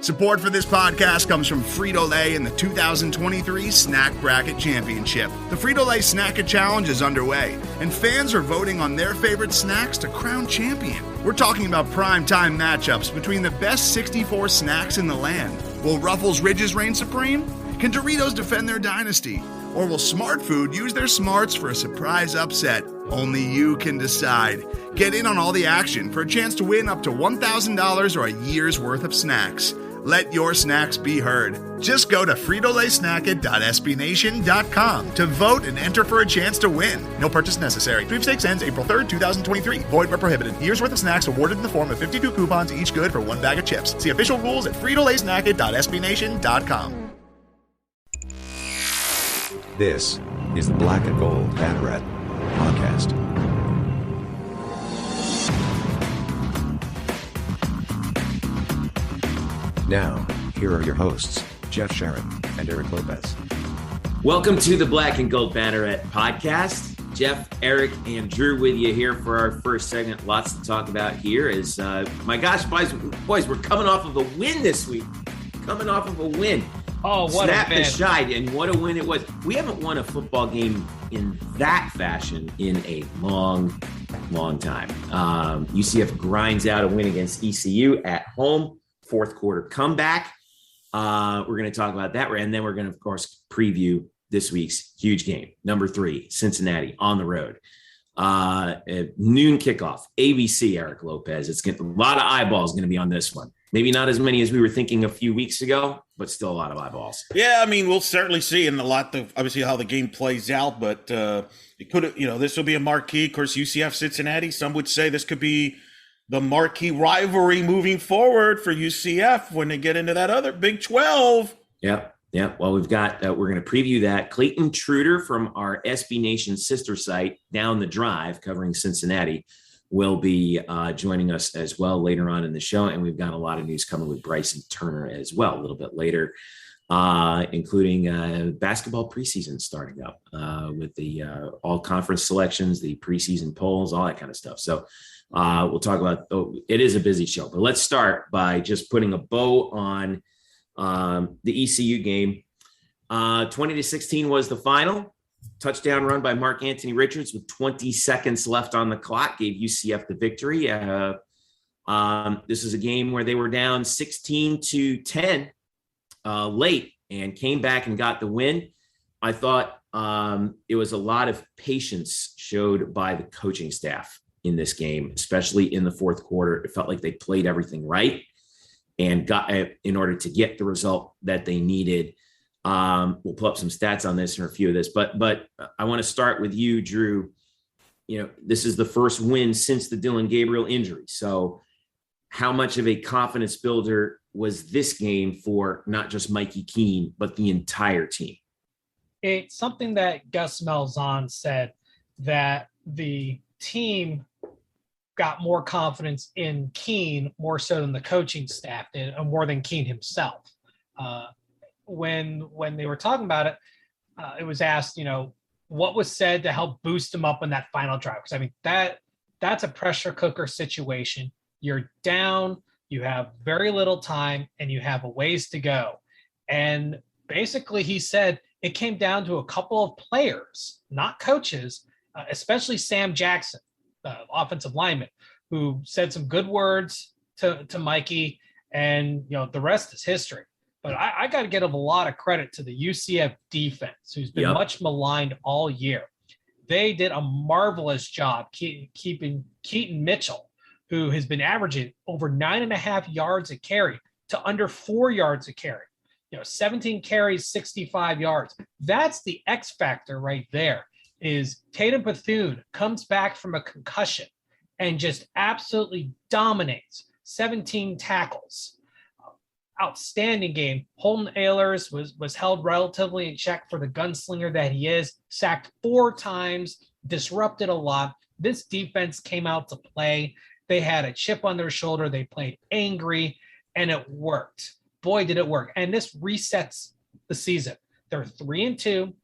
Support for this podcast comes from Frito-Lay and the 2023 Snack Bracket Championship. The Frito-Lay Snack-It Challenge is underway, and fans are voting on their favorite snacks to crown champion. We're talking about prime-time matchups between the best 64 snacks in the land. Will Ruffles Ridges reign supreme? Can Doritos defend their dynasty? Or will Smart Food use their smarts for a surprise upset? Only you can decide. Get in on all the action for a chance to win up to $1,000 or a year's worth of snacks. Let your snacks be heard. Just go to fritolaysnacket.sbnation.com to vote and enter for a chance to win. No purchase necessary. Sweepstakes ends April 3rd, 2023. Void where prohibited. Year's worth of snacks awarded in the form of 52 coupons, each good for one bag of chips. See official rules at fritolaysnacket.sbnation.com. This is the Black Gold Banneret Podcast. Now, here are your hosts, Jeff Sharon and Eric Lopez. Welcome to the Black and Gold Banneret Podcast. Jeff, Eric, and Drew with you here for our first segment. Lots to talk about here is, my gosh, boys, we're coming off of a win this week. Coming off of a win. Oh, what Snap a win. aside, and what a win it was. We haven't won a football game in that fashion in a long time. UCF grinds out a win against ECU at home. Fourth quarter comeback. We're going to talk about that. And then we're going to, of course, preview this week's huge game. Number 3, Cincinnati on the road. Noon kickoff, ABC, Eric Lopez. It's a lot of eyeballs going to be on this one. Maybe not as many as we were thinking a few weeks ago, but still a lot of eyeballs. Yeah, I mean, we'll certainly see in a lot of obviously how the game plays out, but it could, this will be a marquee. Of course, UCF Cincinnati. Some would say this could be the marquee rivalry moving forward for UCF when they get into that other Big 12. Yep. Well, we've got, we're going to preview that. Clayton Trutor from our SB Nation sister site, Down the Drive, covering Cincinnati, will be joining us as well later on in the show. And we've got a lot of news coming with Bryson Turner as well a little bit later, including basketball preseason starting up with the all conference selections, the preseason polls, all that kind of stuff. So we'll talk about, it is a busy show, but let's start by just putting a bow on the ECU game. 20-16 was the final. Touchdown run by Mark Anthony Richards with 20 seconds left on the clock gave UCF the victory. This is a game where they were down 16-10 late and came back and got the win. I thought it was a lot of patience showed by the coaching staff in this game, especially in the fourth quarter. It felt like they played everything right and got in order to get the result that they needed. We'll pull up some stats on this or a few of this, but I want to start with you, Drew. This is the first win since the Dylan Gabriel injury. So how much of a confidence builder was this game for not just Mikey Keene, but the entire team? It's something that Gus Malzahn said, that the team got more confidence in Keene more so than the coaching staff did, and more than Keene himself. When they were talking about it, it was asked, what was said to help boost him up in that final drive? Because I mean, that's a pressure cooker situation. You're down, you have very little time, and you have a ways to go. And basically he said it came down to a couple of players, not coaches, especially Sam Jackson, the offensive lineman, who said some good words to Mikey, and the rest is history. But I got to give a lot of credit to the UCF defense, who's been much maligned all year. They did a marvelous job keeping Keaton Mitchell, who has been averaging over 9.5 yards a carry, to under 4 yards a carry. 17 carries, 65 yards. That's the X factor right there. Is Tatum Bethune comes back from a concussion and just absolutely dominates. 17 tackles. Outstanding game. Holton Ahlers was held relatively in check for the gunslinger that he is. Sacked 4 times, disrupted a lot. This defense came out to play. They had a chip on their shoulder. They played angry, and it worked. Boy, did it work. And this resets the season. They're 3-2.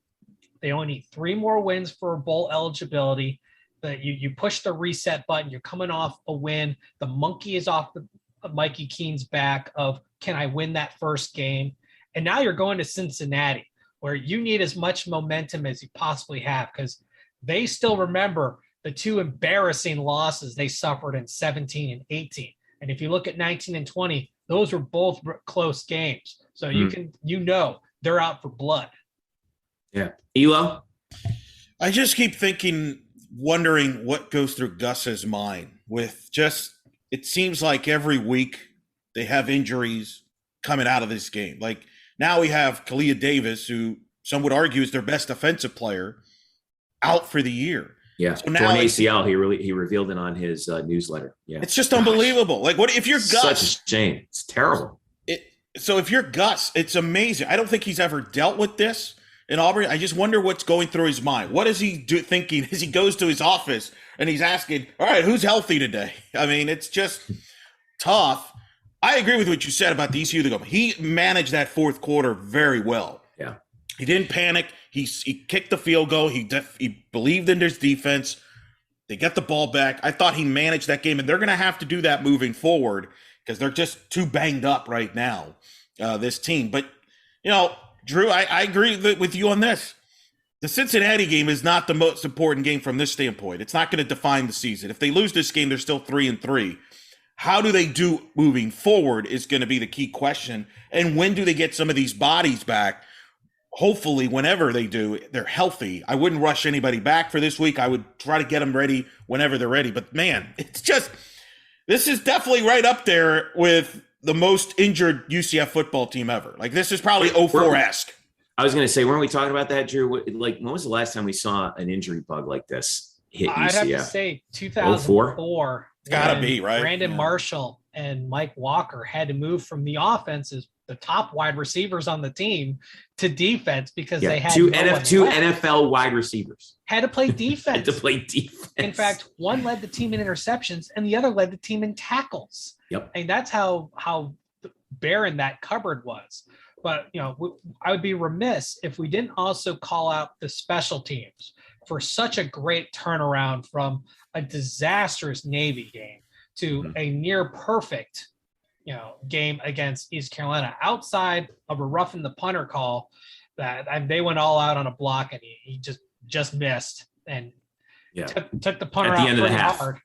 They only need 3 more wins for bowl eligibility. You push the reset button. You're coming off a win. The monkey is off Mikey Keene's back of, can I win that first game? And now you're going to Cincinnati, where you need as much momentum as you possibly have, because they still remember the two embarrassing losses they suffered in 17 and 18. And if you look at 19 and 20, those were both close games. So they're out for blood. Yeah. Elo? I just keep wondering what goes through Gus's mind with it seems like every week they have injuries coming out of this game. Like now we have Kalia Davis, who some would argue is their best offensive player, out for the year. Yeah, so now torn ACL. He revealed it on his newsletter. Yeah, it's just unbelievable. Like, what if you're Gus? Such a shame. It's terrible. So if you're Gus, it's amazing. I don't think he's ever dealt with this in Auburn. I just wonder what's going through his mind. What is he thinking as he goes to his office and he's asking, "All right, who's healthy today?" I mean, it's just tough. I agree with what you said about the ECU. He managed that fourth quarter very well. Yeah, he didn't panic. He kicked the field goal. He believed in his defense. They get the ball back. I thought he managed that game, and they're going to have to do that moving forward because they're just too banged up right now, this team. But, Drew, I agree with you on this. The Cincinnati game is not the most important game from this standpoint. It's not going to define the season. If they lose this game, they're still 3-3. How do they do moving forward is going to be the key question. And when do they get some of these bodies back? Hopefully, whenever they do, they're healthy. I wouldn't rush anybody back for this week. I would try to get them ready whenever they're ready. But, man, this is definitely right up there with the most injured UCF football team ever. Like, this is probably 04-esque. I was going to say, weren't we talking about that, Drew? Like, when was the last time we saw an injury bug like this hit UCF? I'd have to say 2004. It's got to be, right? Brandon Marshall and Mike Walker had to move from the offense as the top wide receivers on the team to defense because they had two NFL wide receivers. Had to play defense. In fact, one led the team in interceptions and the other led the team in tackles. Yep. And that's how barren that cupboard was. But, I would be remiss if we didn't also call out the special teams for such a great turnaround from a disastrous Navy game to a near perfect game against East Carolina, outside of a roughing the punter call that they went all out on a block and he just missed and took the punter out pretty hard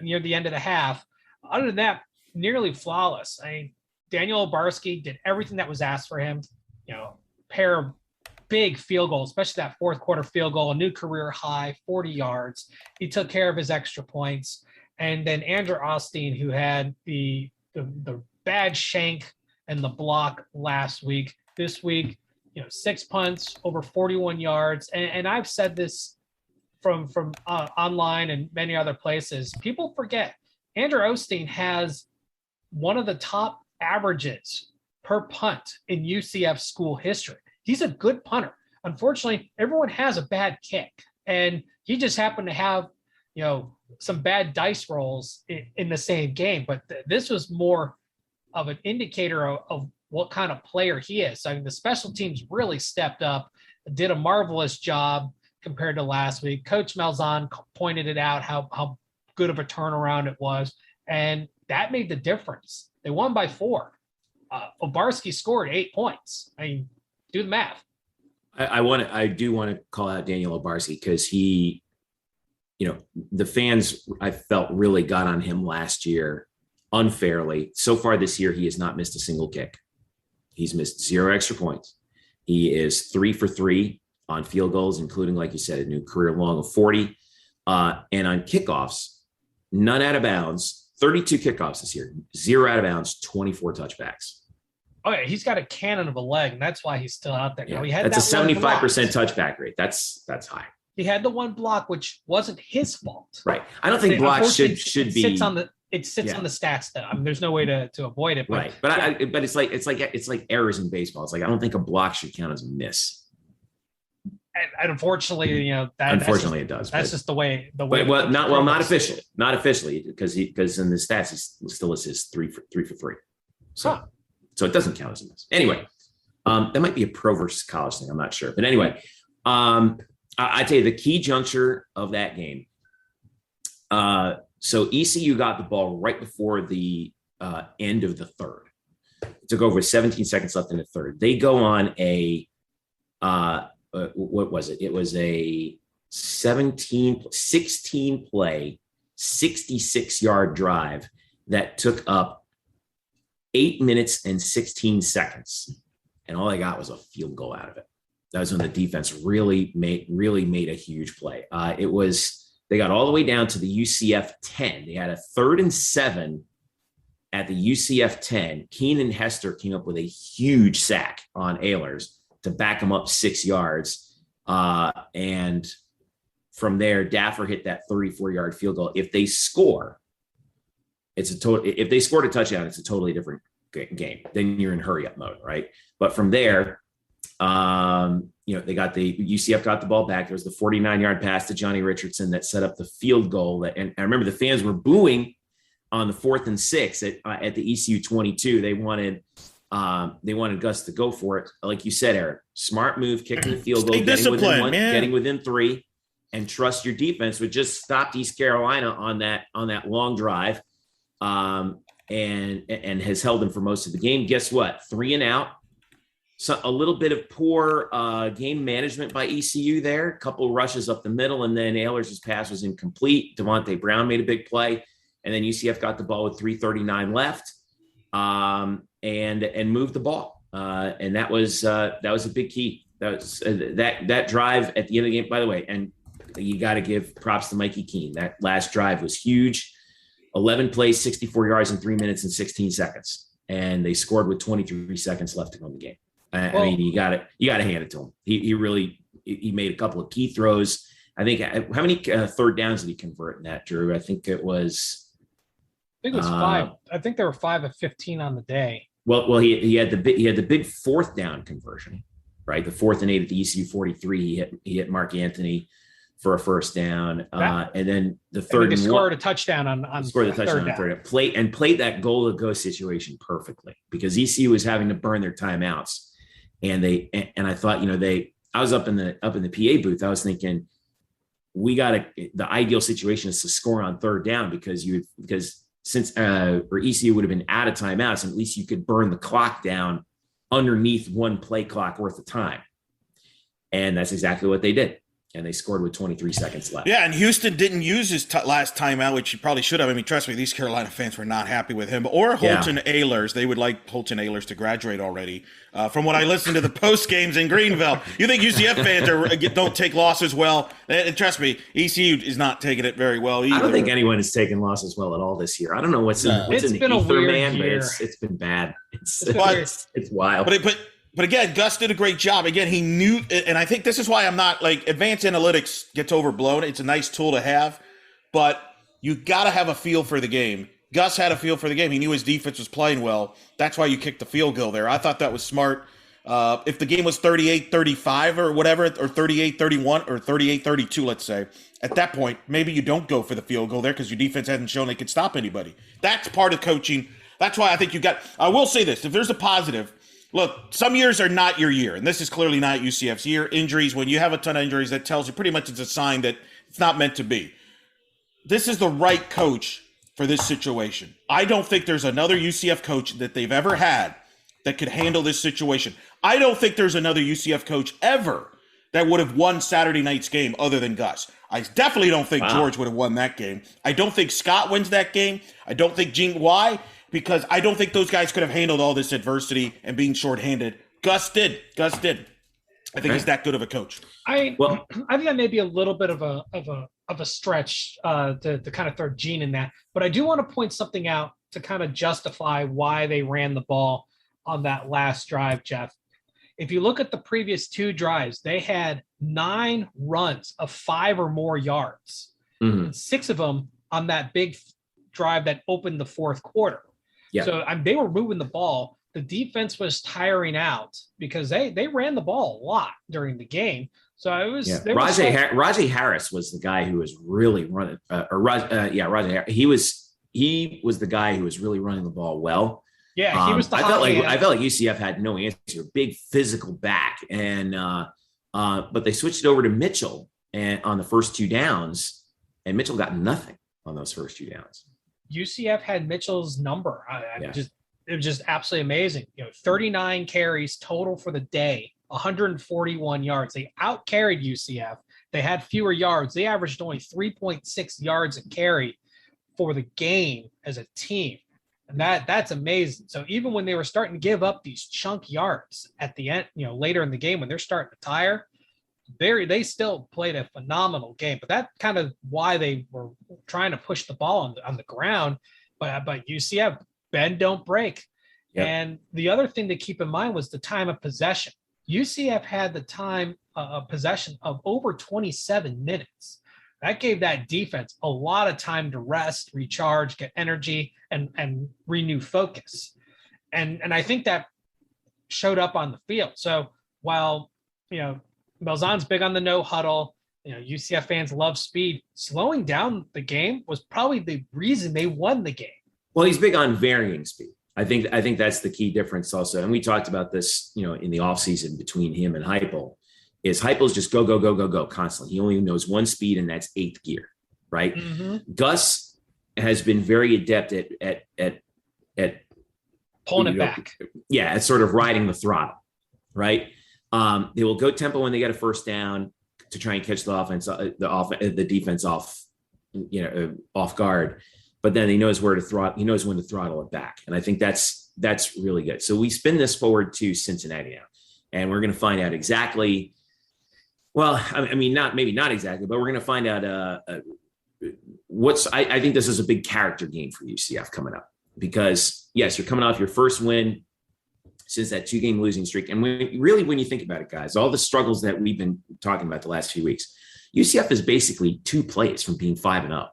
near the end of the half. Other than that, nearly flawless. I mean, Daniel Obarski did everything that was asked for him. Pair of big field goals, especially that fourth quarter field goal, a new career high, 40 yards. He took care of his extra points. And then Andrew Austin, who had the bad shank and the block last week. This week, 6 punts, over 41 yards. And I've said this from online and many other places. People forget Andrew Osteen has one of the top averages per punt in UCF school history. He's a good punter. Unfortunately, everyone has a bad kick. And he just happened to have, some bad dice rolls in the same game. But this was more of an indicator of what kind of player he is. I mean, the special teams really stepped up, did a marvelous job compared to last week. Coach Malzahn pointed it out, how good of a turnaround it was. And that made the difference. They won by 4. Obarski scored 8 points. I mean, do the math. I do want to call out Daniel Obarski because he, the fans, I felt, really got on him last year unfairly. So far this year, he has not missed a single kick. He's missed 0 extra points. He is 3 for 3 on field goals, including, like you said, a new career long of 40. And on kickoffs, none out of bounds, 32 kickoffs this year, 0 out of bounds, 24 touchbacks. Oh, yeah, he's got a cannon of a leg, and that's why he's still out there. Yeah, that's a 75% touchback rate. That's high. He had the one block, which wasn't his fault. Right. I don't think blocks should be. It sits on the stats though. I mean, there's no way to avoid it. But, right. But it's like errors in baseball. It's like I don't think a block should count as a miss. And unfortunately, unfortunately it does. That's just the way. Not officially, because in the stats he still is 3 for 3. So it doesn't count as a miss. Anyway, that might be a pro versus college thing. I'm not sure, but anyway, I tell you the key juncture of that game. So ECU got the ball right before the end of the third. It took over with 17 seconds left in the third. They go on a what was it? It was a 16 play, 66-yard drive that took up 8 minutes and 16 seconds. And all they got was a field goal out of it. That was when the defense really made a huge play. They got all the way down to the UCF 10. They had a 3rd and 7 at the UCF 10. Keenan Hester came up with a huge sack on Ehlers to back him up 6 yards. And from there, Daffer hit that 34-yard field goal. If they score, if they scored a touchdown, it's a totally different game. Then you're in hurry-up mode, right? But from there, UCF got the ball back. There was the 49-yard pass to Johnny Richardson that set up the field goal. And I remember the fans were booing on the 4th and 6 at the ECU 22. They wanted Gus to go for it. Like you said, Eric, smart move, kicking the field goal, getting within 3, and trust your defense would just stop East Carolina on that long drive, and has held them for most of the game. Guess what? 3 and out. So a little bit of poor game management by ECU there. A couple rushes up the middle, and then Ehlers' pass was incomplete. Devontae Brown made a big play, and then UCF got the ball with 3:39 left, and moved the ball. And that was a big key. That drive at the end of the game. By the way, and you got to give props to Mikey Keene. That last drive was huge. 11 plays, 64 yards in 3 minutes and 16 seconds, and they scored with 23 seconds left to go in the game. I mean, you got to hand it to him. He made a couple of key throws. I think how many third downs did he convert in that, Drew? I think it was 5. I think there were 5 of 15 on the day. Well, he had the big 4th down conversion, right? The 4th and 8 at the ECU 43. He hit Mark Anthony for a first down, and then the 3rd and scored a touchdown on scored the touchdown on 3rd down. Played that goal to go situation perfectly because ECU was having to burn their timeouts. And I thought, I was up in the PA booth. I was thinking, the ideal situation is to score on 3rd down because ECU would have been out of timeouts, and at least you could burn the clock down underneath one play clock worth of time. And that's exactly what they did. And they scored with 23 seconds left. Yeah, and Houston didn't use his last timeout, which he probably should have. I mean, trust me, these Carolina fans were not happy with him. Or Holton Ehlers. They would like Holton Ehlers to graduate already. From what I listened to the post games in Greenville, you think UCF fans don't take losses well? And trust me, ECU is not taking it very well either. I don't think anyone is taking losses well at all this year. I don't know what's in the ether, man, but it's been bad. It's wild. But again, Gus did a great job. Again, he knew, and I think this is why I'm not like advanced analytics gets overblown. It's a nice tool to have, but you got to have a feel for the game. Gus had a feel for the game. He knew his defense was playing well. That's why you kicked the field goal there. I thought that was smart. If the game was 38-35 or whatever, or 38-31 or 38-32, let's say, at that point, maybe you don't go for the field goal there because your defense hasn't shown they could stop anybody. That's part of coaching. That's why I think I will say this. If there's a positive, look, some years are not your year, and this is clearly not UCF's year. Injuries, when you have a ton of injuries, that tells you pretty much it's a sign that it's not meant to be. This is the right coach for this situation. I don't think there's another UCF coach that they've ever had that could handle this situation. I don't think there's another UCF coach ever that would have won Saturday night's game other than Gus. I definitely don't think George would have won that game. I don't think Scott wins that game. I don't think Gene. Why? Because I don't think those guys could have handled all this adversity and being shorthanded. Gus did. I think he's that good of a coach. I think that may be a little bit of a stretch to kind of throw Gene in that, but I do want to point something out to kind of justify why they ran the ball on that last drive, Jeff. If you look at the previous 2 drives, they had 9 runs of 5 or more yards, and 6 of them on that big drive that opened the 4th quarter. Yeah. So they were moving the ball. The defense was tiring out because they ran the ball a lot during the game. So it was Rajay Harris was the guy who was really running. Rajay Harris. He was the guy who was really running the ball well. Yeah, he was. I felt like UCF had no answer. Big physical back, and but they switched it over to Mitchell and on the first 2 downs, and Mitchell got nothing on those first 2 downs. UCF had Mitchell's number. It was just absolutely amazing. 39 carries total for the day, 141 yards. They out-carried UCF. They had fewer yards. They averaged only 3.6 yards a carry for the game as a team. And that's amazing. So even when they were starting to give up these chunk yards at the end, later in the game when they're starting to tire, they still played a phenomenal game. But that's kind of why they were trying to push the ball on the ground. But UCF, bend, don't break. Yep. And the other thing to keep in mind was the time of possession. UCF had the time of possession of over 27 minutes. That gave that defense a lot of time to rest, recharge, get energy, and renew focus. And I think that showed up on the field. So while, Malzahn's big on the no huddle, UCF fans love speed, slowing down the game was probably the reason they won the game. Well, he's big on varying speed. I think that's the key difference also. And we talked about this, in the offseason between him and Heupel. Is Heupel's just go, go, go, go, go constantly. He only knows one speed, and that's 8th gear, right? Mm-hmm. Gus has been very adept at pulling it back. Yeah, at sort of riding the throttle, right? They will go tempo when they get a first down to try and catch the defense off, off guard. But then he knows where to throttle. He knows when to throttle it back, and I think that's really good. So we spin this forward to Cincinnati now, and we're going to find out exactly. Well, not exactly, but we're going to find out I think this is a big character game for UCF coming up because, yes, you're coming off your first win since that 2-game losing streak. And when you think about it, guys, all the struggles that we've been talking about the last few weeks, UCF is basically 2 plays from being 5-0.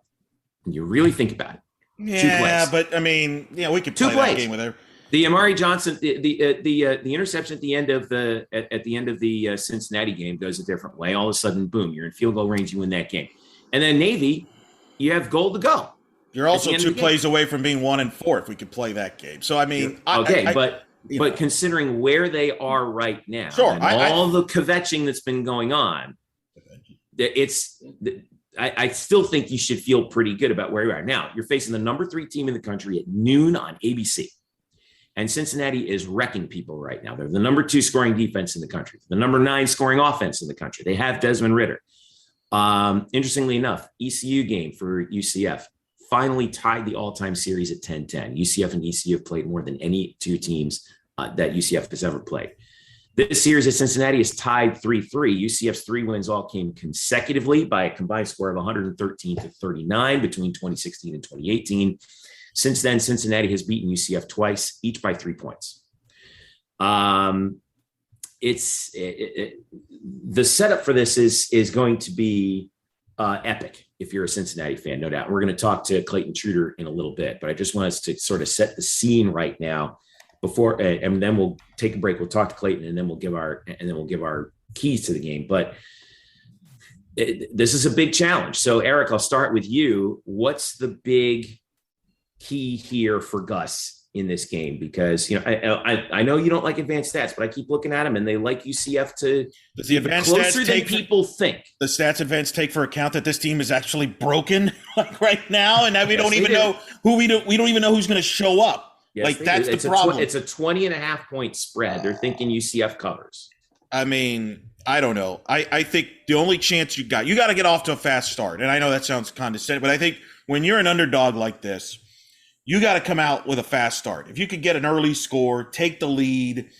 When you really think about it. Yeah, but we could play that game with her. The Amari Johnson, the interception at the end of the Cincinnati game goes a different way. All of a sudden, boom, you're in field goal range. You win that game, and then Navy, you have goal to go. You're also 2 plays away from being 1-4 if we could play that game. So but considering where they are right now, sure, and all the kvetching that's been going on, I still think you should feel pretty good about where you are. Now, you're facing the number 3 team in the country at noon on ABC. And Cincinnati is wrecking people right now. They're the number 2 scoring defense in the country, the number 9 scoring offense in the country. They have Desmond Ridder. Interestingly enough, ECU game for UCF finally tied the all-time series at 10-10. UCF and ECU have played more than any 2 teams that UCF has ever played. This series at Cincinnati is tied 3-3. UCF's 3 wins all came consecutively by a combined score of 113-39 between 2016 and 2018. Since then, Cincinnati has beaten UCF twice, each by 3 points. The setup for this is going to be epic if you're a Cincinnati fan, no doubt. We're going to talk to Clayton Trutor in a little bit, but I just want us to sort of set the scene right now before, and then we'll take a break. We'll talk to Clayton, and then we'll give our keys to the game. But this is a big challenge. So, Eric, I'll start with you. What's the big key here for Gus in this game? Because I know you don't like advanced stats, but I keep looking at them and they like UCF to the advanced closer stats than people think. The stats advanced take for account that this team is actually broken like right now, and that we don't even know we don't even know who's going to show up. Yes, that's the problem. It's a 20.5 point spread. They're thinking UCF covers. I don't know. I think the only chance you got to get off to a fast start. And I know that sounds condescending, but I think when you're an underdog like this, you got to come out with a fast start. If you could get an early score, take the lead,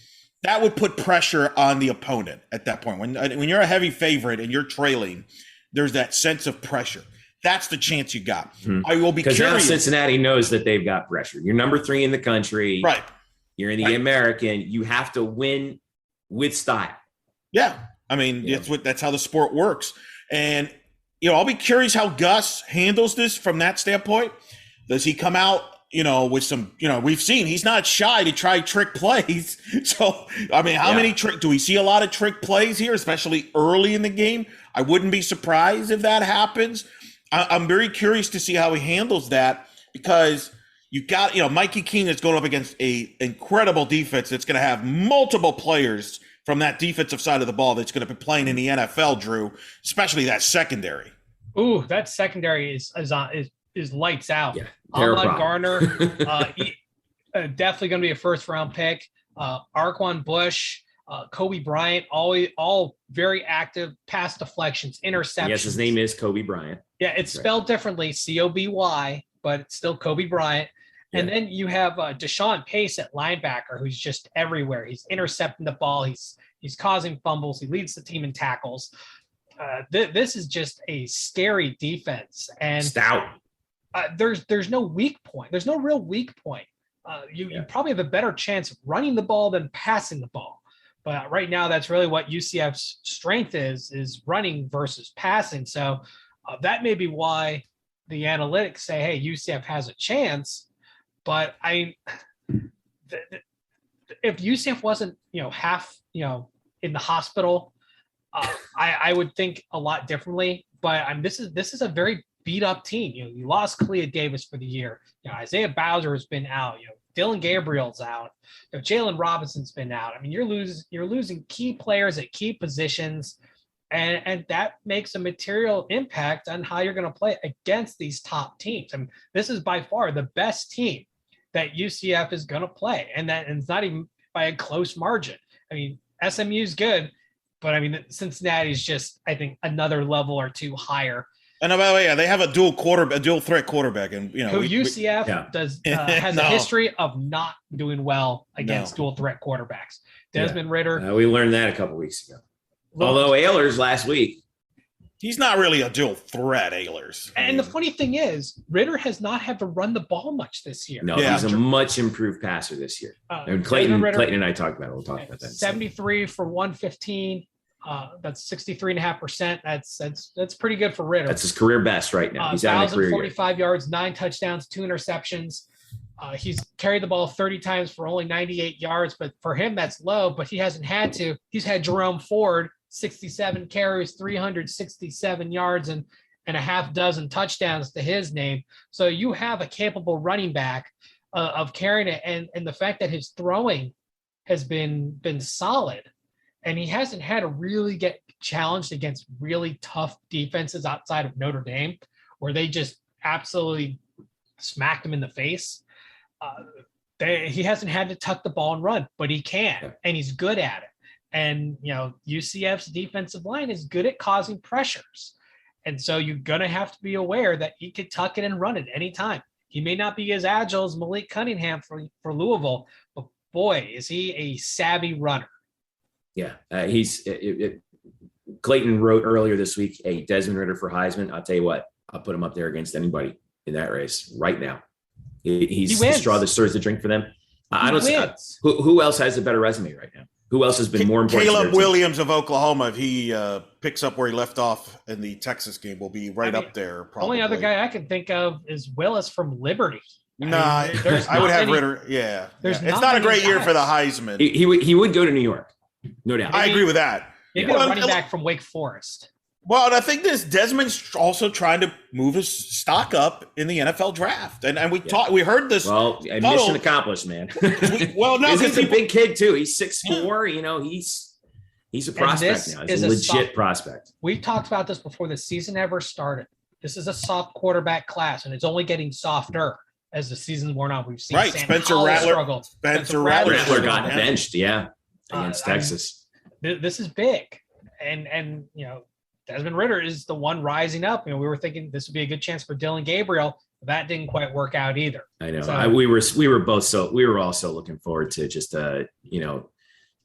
that would put pressure on the opponent at that point. When you're a heavy favorite and you're trailing, there's that sense of pressure. That's the chance you got. Mm-hmm. I will be curious. Because now Cincinnati knows that they've got pressure. You're number 3 in the country. Right. You're in the American. You have to win with style. Yeah. That's how the sport works. And, I'll be curious how Gus handles this from that standpoint. Does he come out, with some, we've seen he's not shy to try trick plays. So, many do we see a lot of trick plays here, especially early in the game? I wouldn't be surprised if that happens. I'm very curious to see how he handles that because you got, Mikey King is going up against a incredible defense that's going to have multiple players from that defensive side of the ball that's going to be playing in the NFL, Drew, especially that secondary. Ooh, that secondary is is lights out. Yeah, Ahmad Garner, definitely going to be a first-round pick. Arquan Bush, Kobe Bryant, all very active pass deflections, interceptions. Yes, his name is Kobe Bryant. Yeah, it's spelled differently, Coby, but it's still Kobe Bryant. Yeah. And then you have Deshaun Pace at linebacker, who's just everywhere. He's intercepting the ball. He's causing fumbles. He leads the team in tackles. This is just a scary defense. And stout. There's no weak point. There's no real weak point. You probably have a better chance of running the ball than passing the ball. But right now, that's really what UCF's strength is running versus passing. So that may be why the analytics say, hey, UCF has a chance. But if UCF wasn't, half, in the hospital, I would think a lot differently. But this is a very beat up team. You lost Clea Davis for the year. Isaiah Bowser has been out. Dylan Gabriel's out. Jalen Robinson's been out. You're losing key players at key positions, and that makes a material impact on how you're going to play against these top teams. This is by far the best team that UCF is going to play, and it's not even by a close margin. SMU's good, but Cincinnati's just, I think, another level or two higher. And by the way, they have a dual threat quarterback, and who UCF has a history of not doing well against dual threat quarterbacks. Desmond Ritter. We learned that a couple weeks ago. Although Ehlers last week, he's not really a dual threat. Ehlers. And the funny thing is, Ritter has not had to run the ball much this year. No, he's a much improved passer this year. And Clayton and I talked about it. We'll talk about that. 73 for 115. That's 63.5%. That's pretty good for Ritter. That's his career best right now. He's having a career 1,045 yards, 9 touchdowns, 2 interceptions. He's carried the ball 30 times for only 98 yards, but for him that's low. But he hasn't had to. He's had Jerome Ford, 67 carries, 367 yards, and a half dozen touchdowns to his name. So you have a capable running back of carrying it, and the fact that his throwing has been solid. And he hasn't had to really get challenged against really tough defenses outside of Notre Dame, where they just absolutely smacked him in the face. He hasn't had to tuck the ball and run, but he can, and he's good at it. And, UCF's defensive line is good at causing pressures. And so you're going to have to be aware that he could tuck it and run it anytime. He may not be as agile as Malik Cunningham for Louisville, but boy, is he a savvy runner. Yeah, Clayton wrote earlier this week, hey, Desmond Ritter for Heisman. I'll tell you what, I'll put him up there against anybody in that race right now. He's the straw that stirs the drink for them. Who else has a better resume right now? Who else has been more important? Caleb Williams of Oklahoma, if he picks up where he left off in the Texas game, will be up there. Probably. Only other guy I can think of is Willis from Liberty. I would have Ritter. Yeah. It's not a great year for the Heisman. He would go to New York. No doubt. I agree with that. Maybe a running back from Wake Forest. Well, and I think Desmond's also trying to move his stock up in the NFL draft. And we heard this. Well, mission accomplished, man. He's a big kid too. He's 6'4", he's a prospect now. He's a legit prospect. We talked about this before the season ever started. This is a soft quarterback class, and it's only getting softer as the season's worn on. We've seen Spencer Rattler. Spencer Rattler got benched, against Texas. This is big. And Desmond Ritter is the one rising up. We were thinking this would be a good chance for Dylan Gabriel. That didn't quite work out either. I know. So, we were also looking forward to just I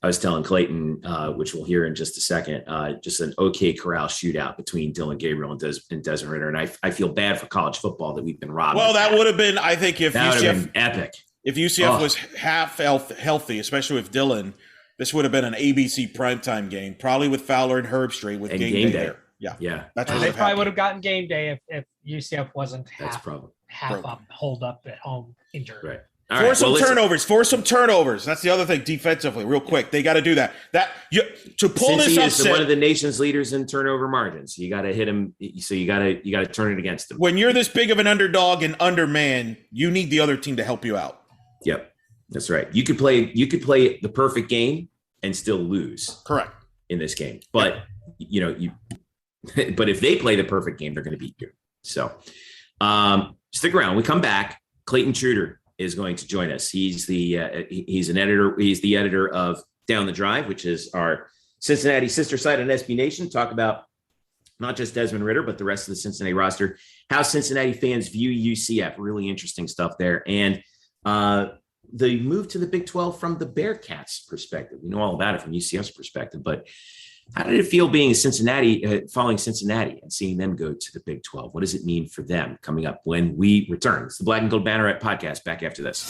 was telling Clayton, which we'll hear in just a second, just an OK Corral shootout between Dylan Gabriel and Desmond Ritter. And I feel bad for college football that we've been robbed. Well, that would have been, I think, if that UCF been epic. If UCF was half healthy, especially with Dylan, this would have been an ABC primetime game, probably with Fowler and Herbstreit with game day there. Yeah. They probably would have gotten game day if UCF wasn't half up, hold up at home injured. Right. Force some turnovers. That's the other thing defensively, real quick. They got to do that. To pull Cincy this upset, is one of the nation's leaders in turnover margins. You got to hit him, so you got to turn it against them. When you're this big of an underdog and underman, you need the other team to help you out. Yep, that's right. You could play the perfect game and still lose. Correct. In this game, but but if they play the perfect game, they're going to beat you. So, Stick around. When we come back, Clayton Trutor is going to join us. He's an editor. He's the editor of Down the Drive, which is our Cincinnati sister site on SB Nation. Talk about not just Desmond Ridder, but the rest of the Cincinnati roster, how Cincinnati fans view UCF. Really interesting stuff there. And the move to the Big 12 from the Bearcats perspective. We know all about it from UCF's perspective, but how did it feel being following Cincinnati and seeing them go to the Big 12? What does it mean for them coming up when we return? It's the Black and Gold Banneret Podcast. Back after this.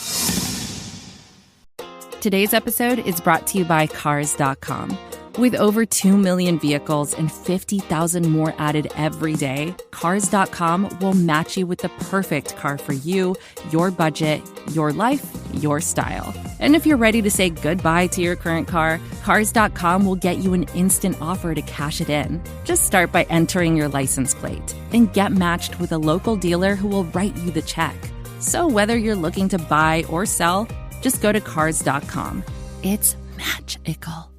Today's episode is brought to you by Cars.com. With over 2 million vehicles and 50,000 more added every day, Cars.com will match you with the perfect car for you, your budget, your life, your style. And if you're ready to say goodbye to your current car, Cars.com will get you an instant offer to cash it in. Just start by entering your license plate and get matched with a local dealer who will write you the check. So whether you're looking to buy or sell, just go to Cars.com. It's magical.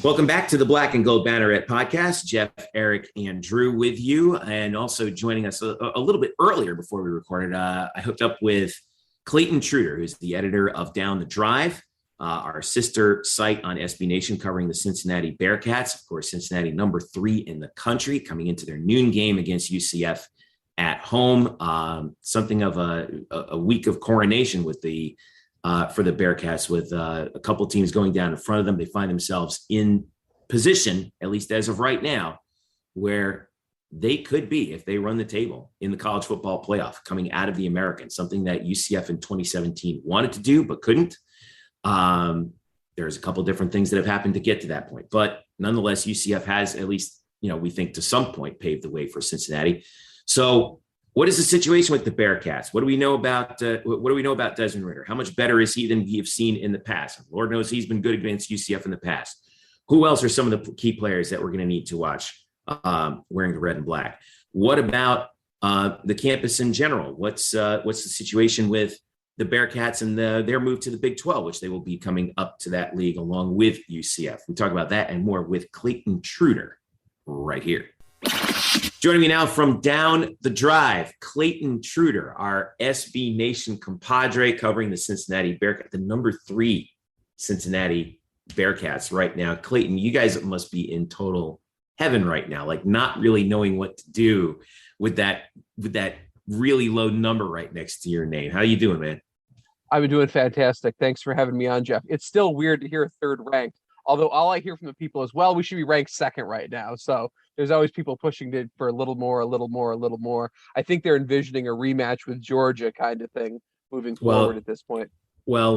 Welcome back to the Black and Gold Banneret Podcast. Jeff, Eric, and Drew with you. And also joining us a little bit earlier before we recorded, I hooked up with Clayton Trutor, who's the editor of Down the Drive, our sister site on SB Nation covering the Cincinnati Bearcats. Of course, Cincinnati number 3 in the country coming into their noon game against UCF at home. Something of a week of coronation with for the Bearcats, with a couple teams going down in front of them. They find themselves in position, at least as of right now, where they could be, if they run the table, in the college football playoff coming out of the American, something that UCF in 2017 wanted to do but couldn't. There's a couple different things that have happened to get to that point, but nonetheless, UCF has, at least, we think to some point, paved the way for Cincinnati. So what is the situation with the Bearcats? What do we know about Desmond Ridder? How much better is he than we have seen in the past? Lord knows he's been good against UCF in the past. Who else are some of the key players that we're going to need to watch wearing the red and black? What about the campus in general? What's the situation with the Bearcats and their move to the Big 12, which they will be coming up to that league along with UCF? We talk about that and more with Clayton Trutor right here. Joining me now from Down the Drive, Clayton Trutor, our SB Nation compadre covering the Cincinnati Bearcats, the number 3 Cincinnati Bearcats right now. Clayton, you guys must be in total heaven right now, like not really knowing what to do with that really low number right next to your name. How you doing, man? I've been doing fantastic. Thanks for having me on, Jeff. It's still weird to hear third ranked, although all I hear from the people is, well, we should be ranked second right now. So there's always people pushing for a little more. I think they're envisioning a rematch with Georgia kind of thing moving forward at this point. Well,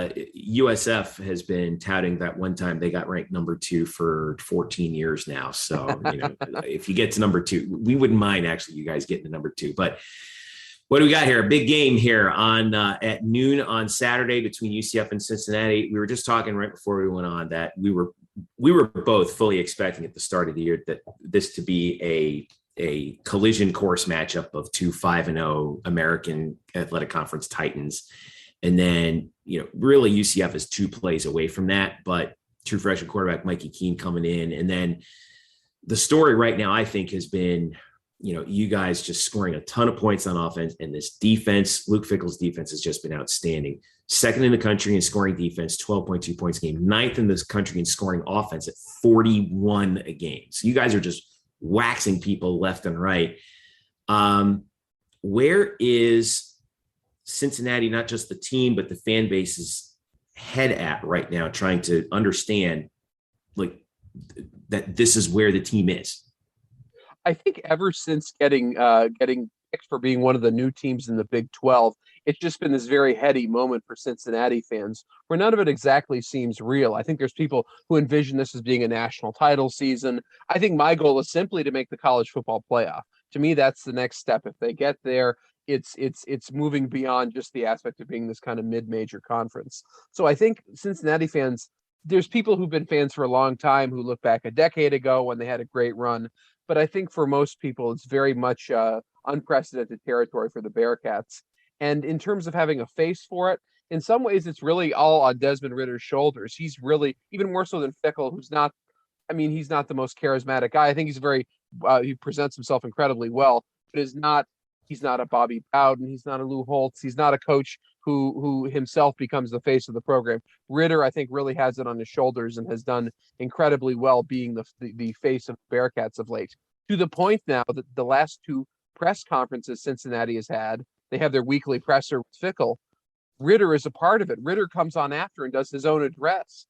USF has been touting that one time they got ranked number 2 for 14 years now. So, if you get to number 2, we wouldn't mind actually you guys getting to number 2. But what do we got here? A big game here on at noon on Saturday between UCF and Cincinnati. We were just talking right before we went on that we were both fully expecting at the start of the year that this to be a collision course matchup of 2 5-0 American Athletic Conference Titans. And then, really UCF is 2 plays away from that, but true freshman quarterback Mikey Keene coming in. And then the story right now, I think, has been, you guys just scoring a ton of points on offense, and this defense, Luke Fickell's defense, has just been outstanding. 2nd in the country in scoring defense, 12.2 points a game, 9th in this country in scoring offense at 41 a game. So you guys are just waxing people left and right. Where is Cincinnati, not just the team, but the fan base's head at right now, trying to understand that this is where the team is? I think ever since getting picked for being one of the new teams in the Big 12, it's just been this very heady moment for Cincinnati fans where none of it exactly seems real. I think there's people who envision this as being a national title season. I think my goal is simply to make the college football playoff. To me, that's the next step. If they get there, it's moving beyond just the aspect of being this kind of mid-major conference. So I think Cincinnati fans, there's people who've been fans for a long time who look back a decade ago when they had a great run. But I think for most people, it's very much unprecedented territory for the Bearcats. And in terms of having a face for it, in some ways, it's really all on Desmond Ridder's shoulders. He's really, even more so than Fickell, who's not, he's not the most charismatic guy. I think he's a very he presents himself incredibly well, but he's not a Bobby Bowden, he's not a Lou Holtz, he's not a coach who himself becomes the face of the program. Ritter, I think, really has it on his shoulders and has done incredibly well being the face of Bearcats of late, to the point now that the last two press conferences Cincinnati has had, they have their weekly presser with Fickle. Ritter is a part of it. Ritter comes on after and does his own address,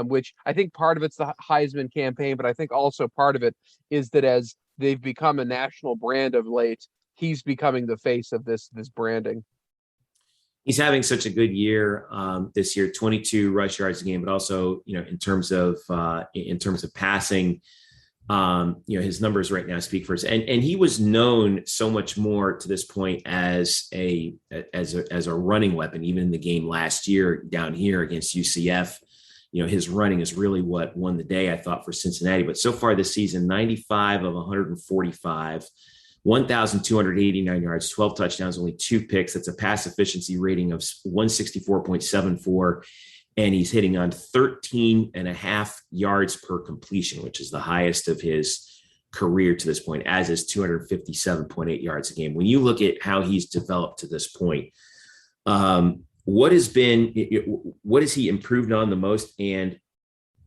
which I think part of it's the Heisman campaign, but I think also part of it is that as they've become a national brand of late, he's becoming the face of this branding. He's having such a good year this year, 22 rush yards a game, but also, in terms of passing, his numbers right now speak for us. And he was known so much more to this point as a running weapon, even in the game last year down here against UCF. His running is really what won the day, I thought, for Cincinnati. But so far this season, 95 of 145, 1,289 yards, 12 touchdowns, only 2 picks. That's a pass efficiency rating of 164.74. And he's hitting on 13.5 yards per completion, which is the highest of his career to this point, as is 257.8 yards a game. When you look at how he's developed to this point, what has he improved on the most, and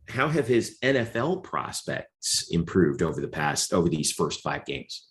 how have his NFL prospects improved over these first 5 games?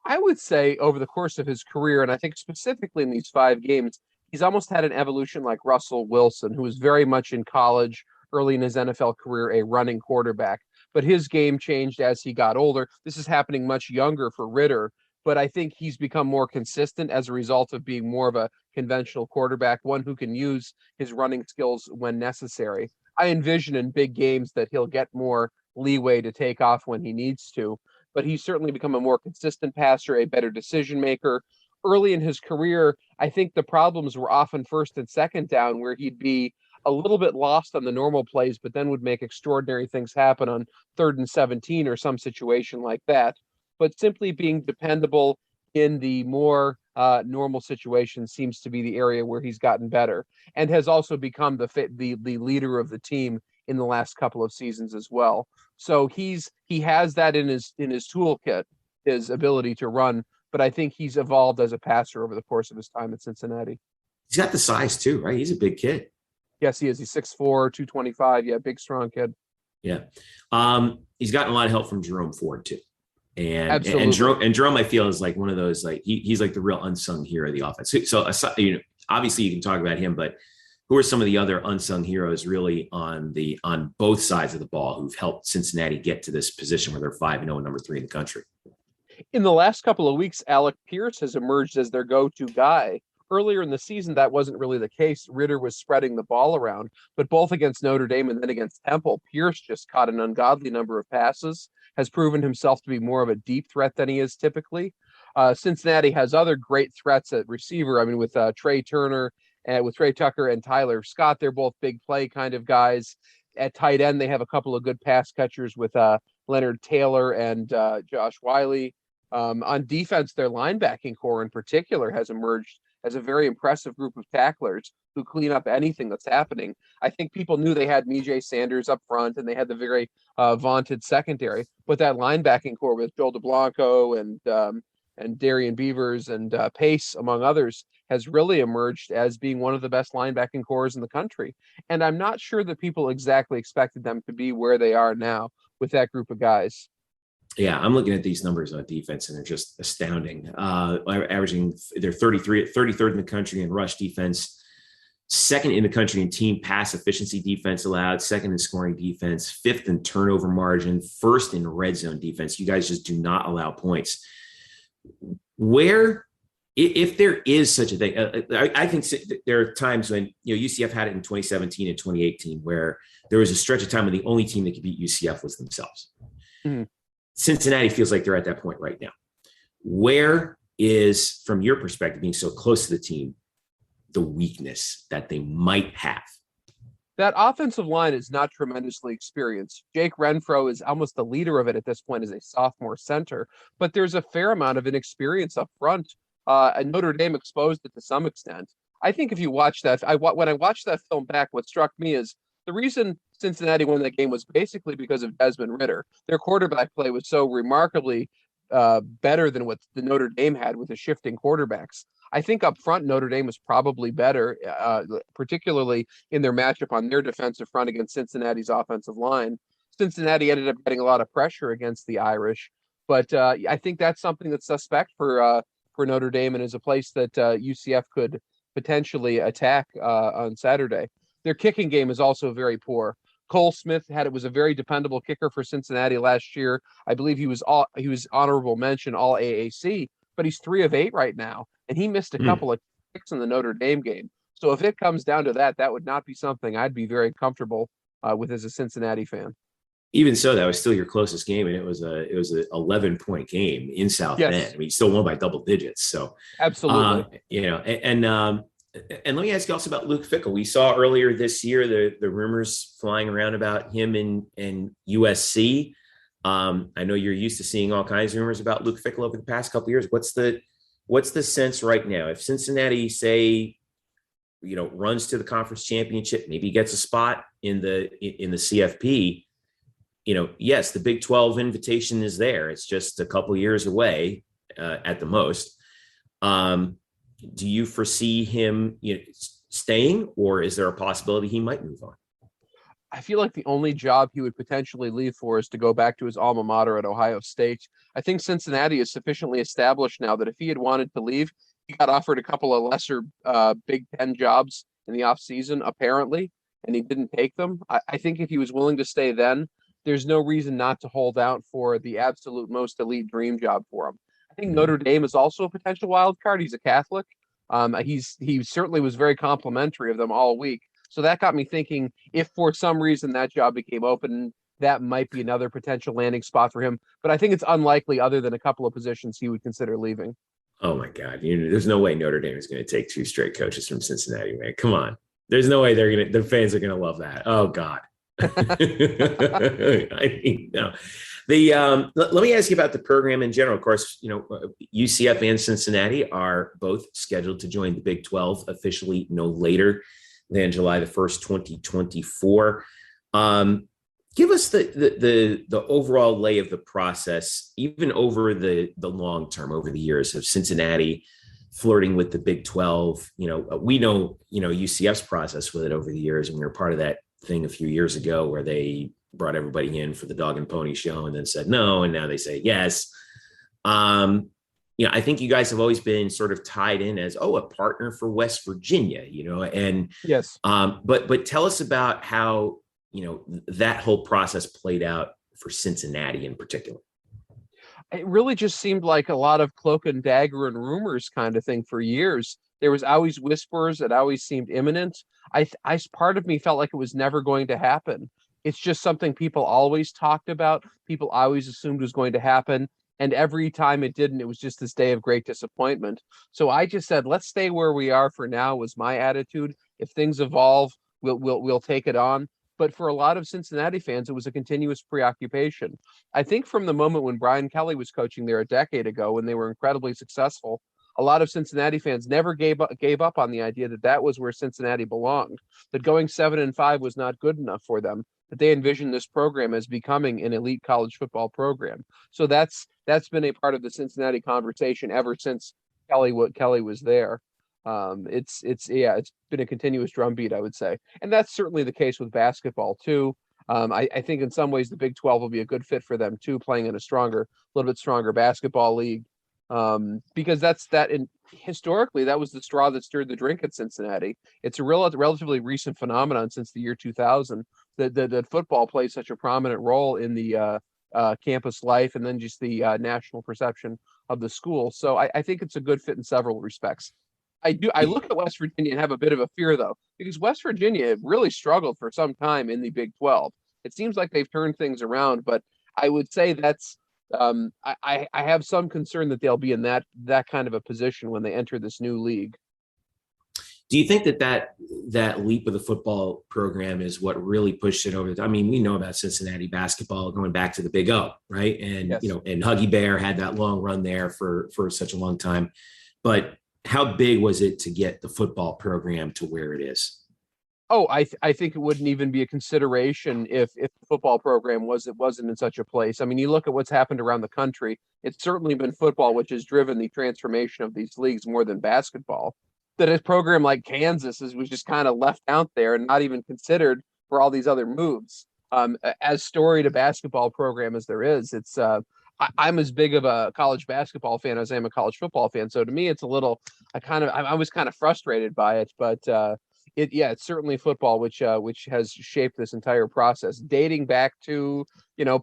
I would say over the course of his career, and I think specifically in these 5 games, he's almost had an evolution like Russell Wilson, who was very much in college, early in his NFL career, a running quarterback. But his game changed as he got older. This is happening much younger for Ritter, but I think he's become more consistent as a result of being more of a conventional quarterback, one who can use his running skills when necessary. I envision in big games that he'll get more leeway to take off when he needs to, but he's certainly become a more consistent passer, a better decision maker. Early in his career, I think the problems were often first and second down, where he'd be a little bit lost on the normal plays, but then would make extraordinary things happen on 3rd and 17 or some situation like that. But simply being dependable in the more normal situations seems to be the area where he's gotten better, and has also become the leader of the team in the last couple of seasons as well. So he has that in his toolkit, his ability to run, but I think he's evolved as a passer over the course of his time at Cincinnati. He's got the size too, right? He's a big kid. Yes, he is. He's 6'4", 225. Yeah, big, strong kid. Yeah. He's gotten a lot of help from Jerome Ford too. And Jerome, I feel, is like one of those, like he's like the real unsung hero of the offense. So obviously you can talk about him, but who are some of the other unsung heroes really on both sides of the ball who've helped Cincinnati get to this position where they're 5-0, number 3 in the country? In the last couple of weeks, Alec Pierce has emerged as their go-to guy. Earlier in the season, that wasn't really the case. Ritter was spreading the ball around, but both against Notre Dame and then against Temple, Pierce just caught an ungodly number of passes, has proven himself to be more of a deep threat than he is typically. Cincinnati has other great threats at receiver. I mean, with Trey Turner and with Trey Tucker and Tyler Scott, they're both big play kind of guys. At tight end, they have a couple of good pass catchers with Leonard Taylor and Josh Wiley. On defense, their linebacking core in particular has emerged as a very impressive group of tacklers who clean up anything that's happening. I think people knew they had Mijay Sanders up front and they had the very vaunted secondary, but that linebacking core with Joel DeBlanco and Darian Beavers and Pace, among others, has really emerged as being one of the best linebacking cores in the country. And I'm not sure that people exactly expected them to be where they are now with that group of guys. Yeah, I'm looking at these numbers on defense, and they're just astounding. Averaging, they're 33rd in the country in rush defense, 2nd in the country in team pass efficiency defense allowed, 2nd in scoring defense, 5th in turnover margin, 1st in red zone defense. You guys just do not allow points. Where, if there is such a thing, I think there are times when UCF had it in 2017 and 2018, where there was a stretch of time when the only team that could beat UCF was themselves. Mm-hmm. Cincinnati feels like they're at that point right now. Where is, from your perspective, being so close to the team, the weakness that they might have? That offensive line is not tremendously experienced. Jake Renfro is almost the leader of it at this point as a sophomore center, but there's a fair amount of inexperience up front. And Notre Dame exposed it to some extent. I think if you watch that, when I watched that film back, what struck me is the reason Cincinnati won that game was basically because of Desmond Ridder. Their quarterback play was so remarkably better than what the Notre Dame had with the shifting quarterbacks. I think up front, Notre Dame was probably better, particularly in their matchup on their defensive front against Cincinnati's offensive line. Cincinnati ended up getting a lot of pressure against the Irish, but I think that's something that's suspect for Notre Dame and is a place that UCF could potentially attack on Saturday. Their kicking game is also very poor. Cole Smith was a very dependable kicker for Cincinnati last year. I believe he was honorable mention all AAC, but he's 3 of 8 right now, and he missed a couple of kicks in the Notre Dame game. So if it comes down to that, that would not be something I'd be very comfortable with as a Cincinnati fan. Even so, that was still your closest game, and it was an 11-point game in South Bend. I mean, you still won by double digits. So absolutely, and let me ask you also about Luke Fickell. We saw earlier this year the rumors flying around about him in USC. I know you're used to seeing all kinds of rumors about Luke Fickell over the past couple of years. What's the sense right now? If Cincinnati, say, runs to the conference championship, maybe gets a spot in the CFP, yes, the Big 12 invitation is there. It's just a couple of years away at the most. Do you foresee him staying, or is there a possibility he might move on? I feel like the only job he would potentially leave for is to go back to his alma mater at Ohio State. I think Cincinnati is sufficiently established now that if he had wanted to leave, he got offered a couple of lesser Big Ten jobs in the offseason, apparently, and he didn't take them. I think if he was willing to stay then, there's no reason not to hold out for the absolute most elite dream job for him. I think Notre Dame is also a potential wild card. He's a Catholic. He certainly was very complimentary of them all week. So that got me thinking, if for some reason that job became open, that might be another potential landing spot for him. But I think it's unlikely, other than a couple of positions he would consider leaving. Oh my God. There's no way Notre Dame is going to take 2 straight coaches from Cincinnati, man. Come on. There's no way the fans are going to love that. Oh God. I mean, no. Let me ask you about the program in general. Of course, UCF and Cincinnati are both scheduled to join the Big 12 officially no later than July the 1st, 2024. Give us the overall lay of the process, even over the long term, over the years of Cincinnati flirting with the Big 12. We know UCF's process with it over the years, and we were part of that thing a few years ago where they brought everybody in for the dog and pony show and then said no, and now they say yes. I think you guys have always been sort of tied in as a partner for West Virginia, and yes. But tell us about how that whole process played out for Cincinnati in particular. It really just seemed like a lot of cloak and dagger and rumors kind of thing for years. There was always whispers. It always seemed imminent. I part of me felt like it was never going to happen. It's just something people always talked about. People always assumed was going to happen. And every time it didn't, it was just this day of great disappointment. So I just said, let's stay where we are for now, was my attitude. If things evolve, we'll take it on. But for a lot of Cincinnati fans, it was a continuous preoccupation. I think from the moment when Brian Kelly was coaching there a decade ago, when they were incredibly successful, a lot of Cincinnati fans never gave up on the idea that was where Cincinnati belonged, that going 7-5 was not good enough for them, that they envisioned this program as becoming an elite college football program. So that's been a part of the Cincinnati conversation ever since Kelly was there. It's been a continuous drumbeat, I would say. And that's certainly the case with basketball too. I think in some ways the Big 12 will be a good fit for them too, playing in a little bit stronger basketball league. Because historically that was the straw that stirred the drink at Cincinnati. It's a relatively recent phenomenon since the year 2000 that football plays such a prominent role in the campus life and then just the national perception of the school. So I think it's a good fit in several respects. I look at West Virginia and have a bit of a fear though, because West Virginia really struggled for some time in the Big 12. It seems like they've turned things around, but I would say that's I have some concern that they'll be in that kind of a position when they enter this new league. Do you think that leap of the football program is what really pushed it over? I mean, we know about Cincinnati basketball going back to the Big O, right? And yes. And Huggy Bear had that long run there for such a long time. But how big was it to get the football program to where it is? Oh, I think it wouldn't even be a consideration if the football program wasn't in such a place. I mean, you look at what's happened around the country. It's certainly been football which has driven the transformation of these leagues more than basketball. That a program like Kansas was just kind of left out there and not even considered for all these other moves. As storied a basketball program as there is, I'm as big of a college basketball fan as I am a college football fan. So to me, it's a little. I was kind of frustrated by it, but. It's certainly football which has shaped this entire process, dating back to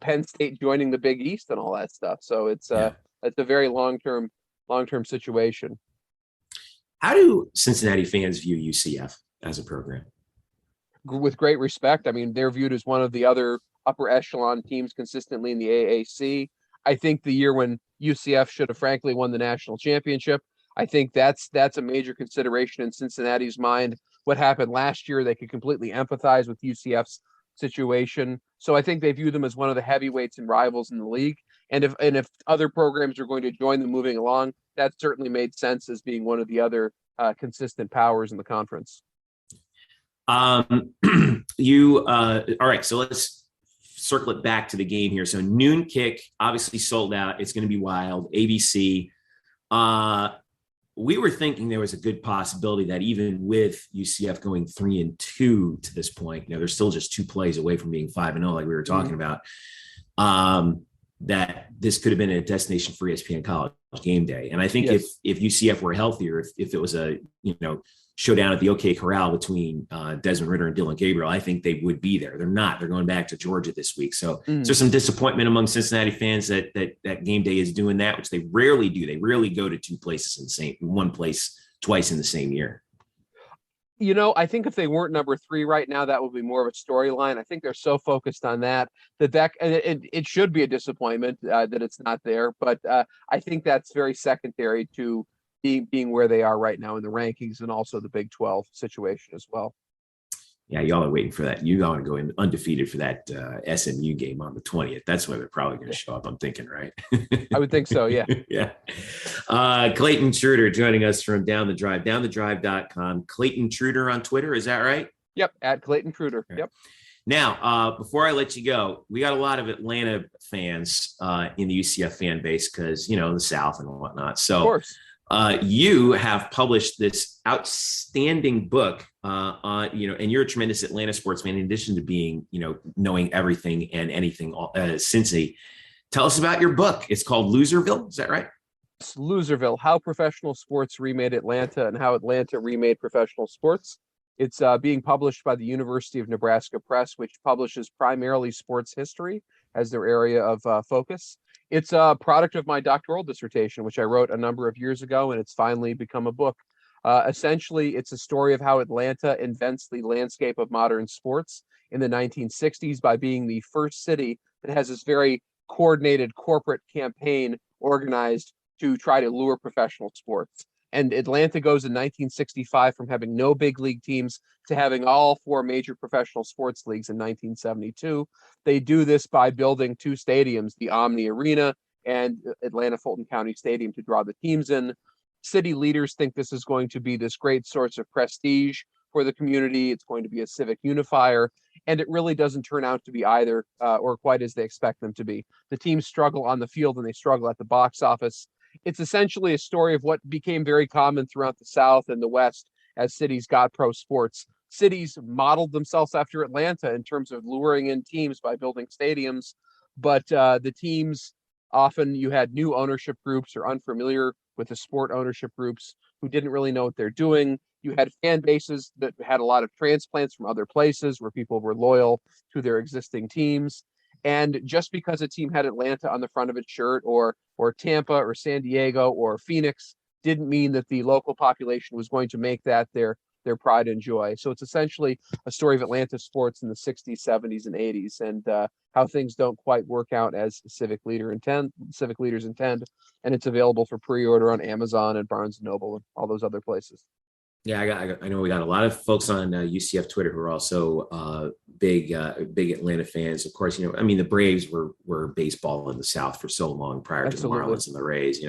Penn State joining the Big East and all that stuff. So it's a very long term situation. How do Cincinnati fans view UCF as a program? With great respect. I mean, they're viewed as one of the other upper echelon teams consistently in the AAC. I think the year when UCF should have frankly won the national championship, I think that's a major consideration in Cincinnati's mind. What happened last year, they could completely empathize with UCF's situation. So I think they view them as one of the heavyweights and rivals in the league. And if other programs are going to join them moving along, that certainly made sense as being one of the other consistent powers in the conference. All right, so let's circle it back to the game here. So noon kick, obviously sold out. It's going to be wild. ABC. We were thinking there was a good possibility that even with UCF going 3-2 to this point, they're still just 2 plays away from being 5-0, like we were talking about, that this could have been a destination for ESPN College game day. And I think if UCF were healthier, if it was a, showdown at the OK Corral between Desmond Ridder and Dylan Gabriel, I think they would be there. They're not. They're going back to Georgia this week. So there's some disappointment among Cincinnati fans that game day is doing that, which they rarely do. They rarely go to 2 places in one place twice in the same year. I think if they weren't number 3 right now, that would be more of a storyline. I think they're so focused on that it should be a disappointment that it's not there. But I think that's very secondary to being where they are right now in the rankings and also the Big 12 situation as well. Yeah, y'all are waiting for that. You all want to go in undefeated for that SMU game on the 20th. That's where they're probably going to show up, I'm thinking, right? I would think so, yeah. Yeah. Clayton Trutor joining us from Down the Drive, downthedrive.com. Clayton Trutor on Twitter, is that right? Yep, at Clayton Trutor. Right. Yep. Now, before I let you go, we got a lot of Atlanta fans in the UCF fan base because, the South and whatnot. So, of course. You have published this outstanding book, and you're a tremendous Atlanta sports fan in addition to being, knowing everything and anything Cincy. Tell us about your book. It's called Loserville. Is that right? It's Loserville, How Professional Sports Remade Atlanta and How Atlanta Remade Professional Sports. It's being published by the University of Nebraska Press, which publishes primarily sports history as their area of focus. It's a product of my doctoral dissertation, which I wrote a number of years ago, and it's finally become a book. Essentially, it's a story of how Atlanta invents the landscape of modern sports in the 1960s by being the first city that has this very coordinated corporate campaign organized to try to lure professional sports. And Atlanta goes in 1965 from having no big league teams to having all 4 major professional sports leagues in 1972. They do this by building 2 stadiums, the Omni Arena and Atlanta Fulton County Stadium, to draw the teams in. City leaders think this is going to be this great source of prestige for the community. It's going to be a civic unifier. And it really doesn't turn out to be either or quite as they expect them to be. The teams struggle on the field and they struggle at the box office. It's essentially a story of what became very common throughout the South and the West as cities got pro sports. Cities modeled themselves after Atlanta in terms of luring in teams by building stadiums, but the teams, often you had new ownership groups or unfamiliar with the sport ownership groups who didn't really know what they're doing. You had fan bases that had a lot of transplants from other places where people were loyal to their existing teams. And just because a team had Atlanta on the front of its shirt or Tampa or San Diego or Phoenix didn't mean that the local population was going to make that their pride and joy. So it's essentially a story of Atlanta sports in the 60s, 70s, and 80s, and how things don't quite work out as civic leaders intend. And it's available for pre-order on Amazon and Barnes & Noble and all those other places. Yeah, I know we got a lot of folks on UCF Twitter who are also big Atlanta fans. Of course, the Braves were baseball in the South for so long prior to the Marlins and the Rays.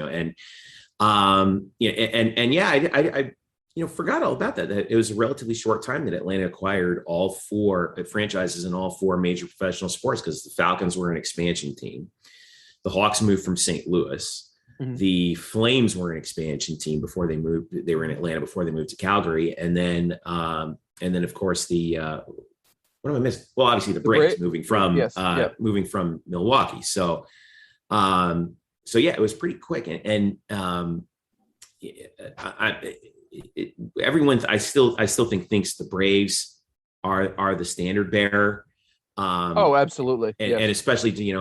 forgot all about that. It was a relatively short time that Atlanta acquired all 4 franchises in all 4 major professional sports, because the Falcons were an expansion team. The Hawks moved from St. Louis. Mm-hmm. The Flames were an expansion team before they moved. They were in Atlanta before they moved to Calgary. And then of course, what am I missing? Well, obviously the Braves moving from Milwaukee. So it was pretty quick. Everyone, I still think thinks the Braves are the standard bearer. Absolutely. And especially the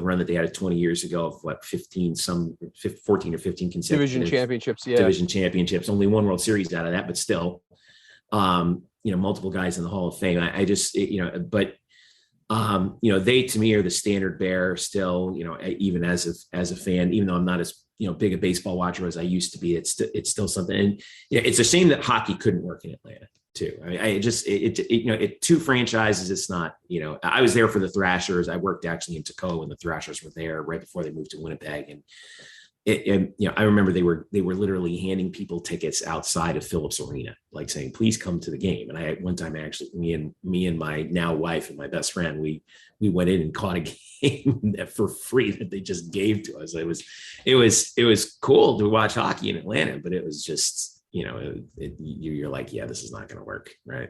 run that they had 20 years ago of 14 or 15 consecutive division championships. Yeah. Division championships, only 1 World Series out of that, but still, multiple guys in the Hall of Fame. They to me are the standard bearer still, even as a fan, even though I'm not as, big a baseball watcher as I used to be, it's still something. And it's a shame that hockey couldn't work in Atlanta too. I mean, 2 franchises. It's not, I was there for the Thrashers. I worked actually in Tacoma when the Thrashers were there right before they moved to Winnipeg. And I remember they were literally handing people tickets outside of Phillips Arena, like saying, please come to the game. And one time actually, me and my now wife and my best friend, we went in and caught a game for free that they just gave to us. It was cool to watch hockey in Atlanta, but it was just, you're like, yeah, this is not going to work. Right.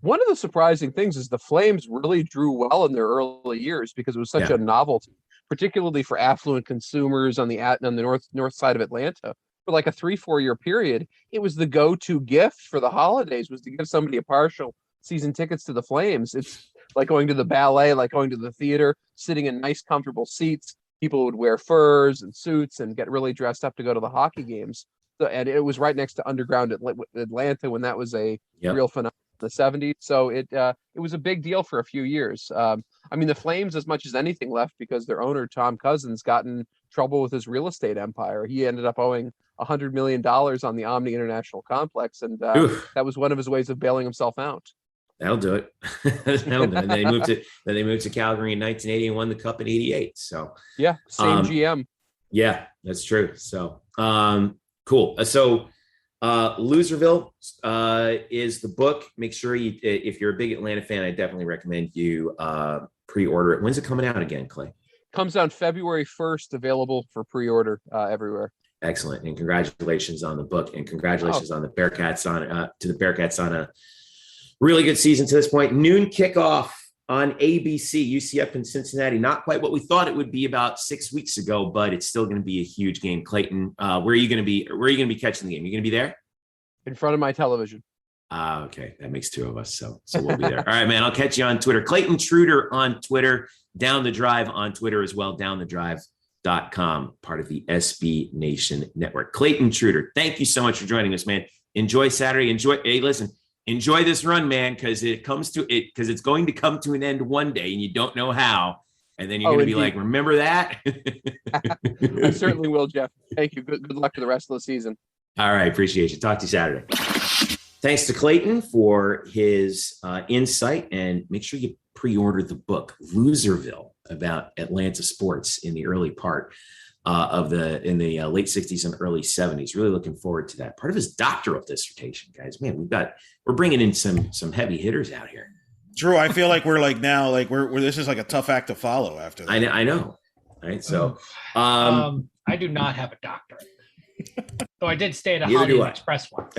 One of the surprising things is the Flames really drew well in their early years because it was such a novelty, particularly for affluent consumers on the north side of Atlanta. For like a 3-4 year period, it was the go-to gift for the holidays was to give somebody a partial season tickets to the Flames. It's like going to the ballet, like going to the theater, sitting in nice, comfortable seats. People would wear furs and suits and get really dressed up to go to the hockey games. And it was right next to Underground Atlanta when that was a real phenomenon in the 70s. So it was a big deal for a few years. I mean, the Flames, as much as anything, left because their owner, Tom Cousins, got in trouble with his real estate empire. He ended up owing $100 million on the Omni International Complex. And that was one of his ways of bailing himself out. That'll do it. That'll do it. And then they moved to Calgary in 1980 and won the Cup in 88. So yeah, same GM. Yeah, that's true. So cool. So Loserville is the book. Make sure if you're a big Atlanta fan, I definitely recommend you pre-order it. When's it coming out again, Clay? Comes out February 1st, available for pre-order everywhere. Excellent. And congratulations on the book, and congratulations on the Bearcats on a really good season to this point. Noon kickoff on ABC, UCF and Cincinnati. Not quite what we thought it would be about 6 weeks ago, but it's still going to be a huge game. Clayton, where are you going to be? Where are you going to be catching the game? You going to be there? In front of my television. Okay, that makes 2 of us, so we'll be there. All right, man. I'll catch you on Twitter. Clayton Trutor on Twitter. Down the Drive on Twitter as well. DownTheDrive.com, part of the SB Nation Network. Clayton Trutor, thank you so much for joining us, man. Enjoy Saturday. Enjoy this run, man, because it's going to come to an end one day, and you don't know how. And then you're going to be like, remember that? I certainly will, Jeff. Thank you. Good luck for the rest of the season. All right. Appreciate you. Talk to you Saturday. Thanks to Clayton for his insight, and make sure you pre-order the book, Loserville, about Atlanta sports in the early part in the late 60s and early 70s. Really looking forward to that. Part of his doctoral dissertation, guys. Man, we're bringing in some heavy hitters out here. Drew, I feel like we're this is like a tough act to follow after that. I know. All right. So I do not have a doctorate. Though I did stay at a Hollywood Express once.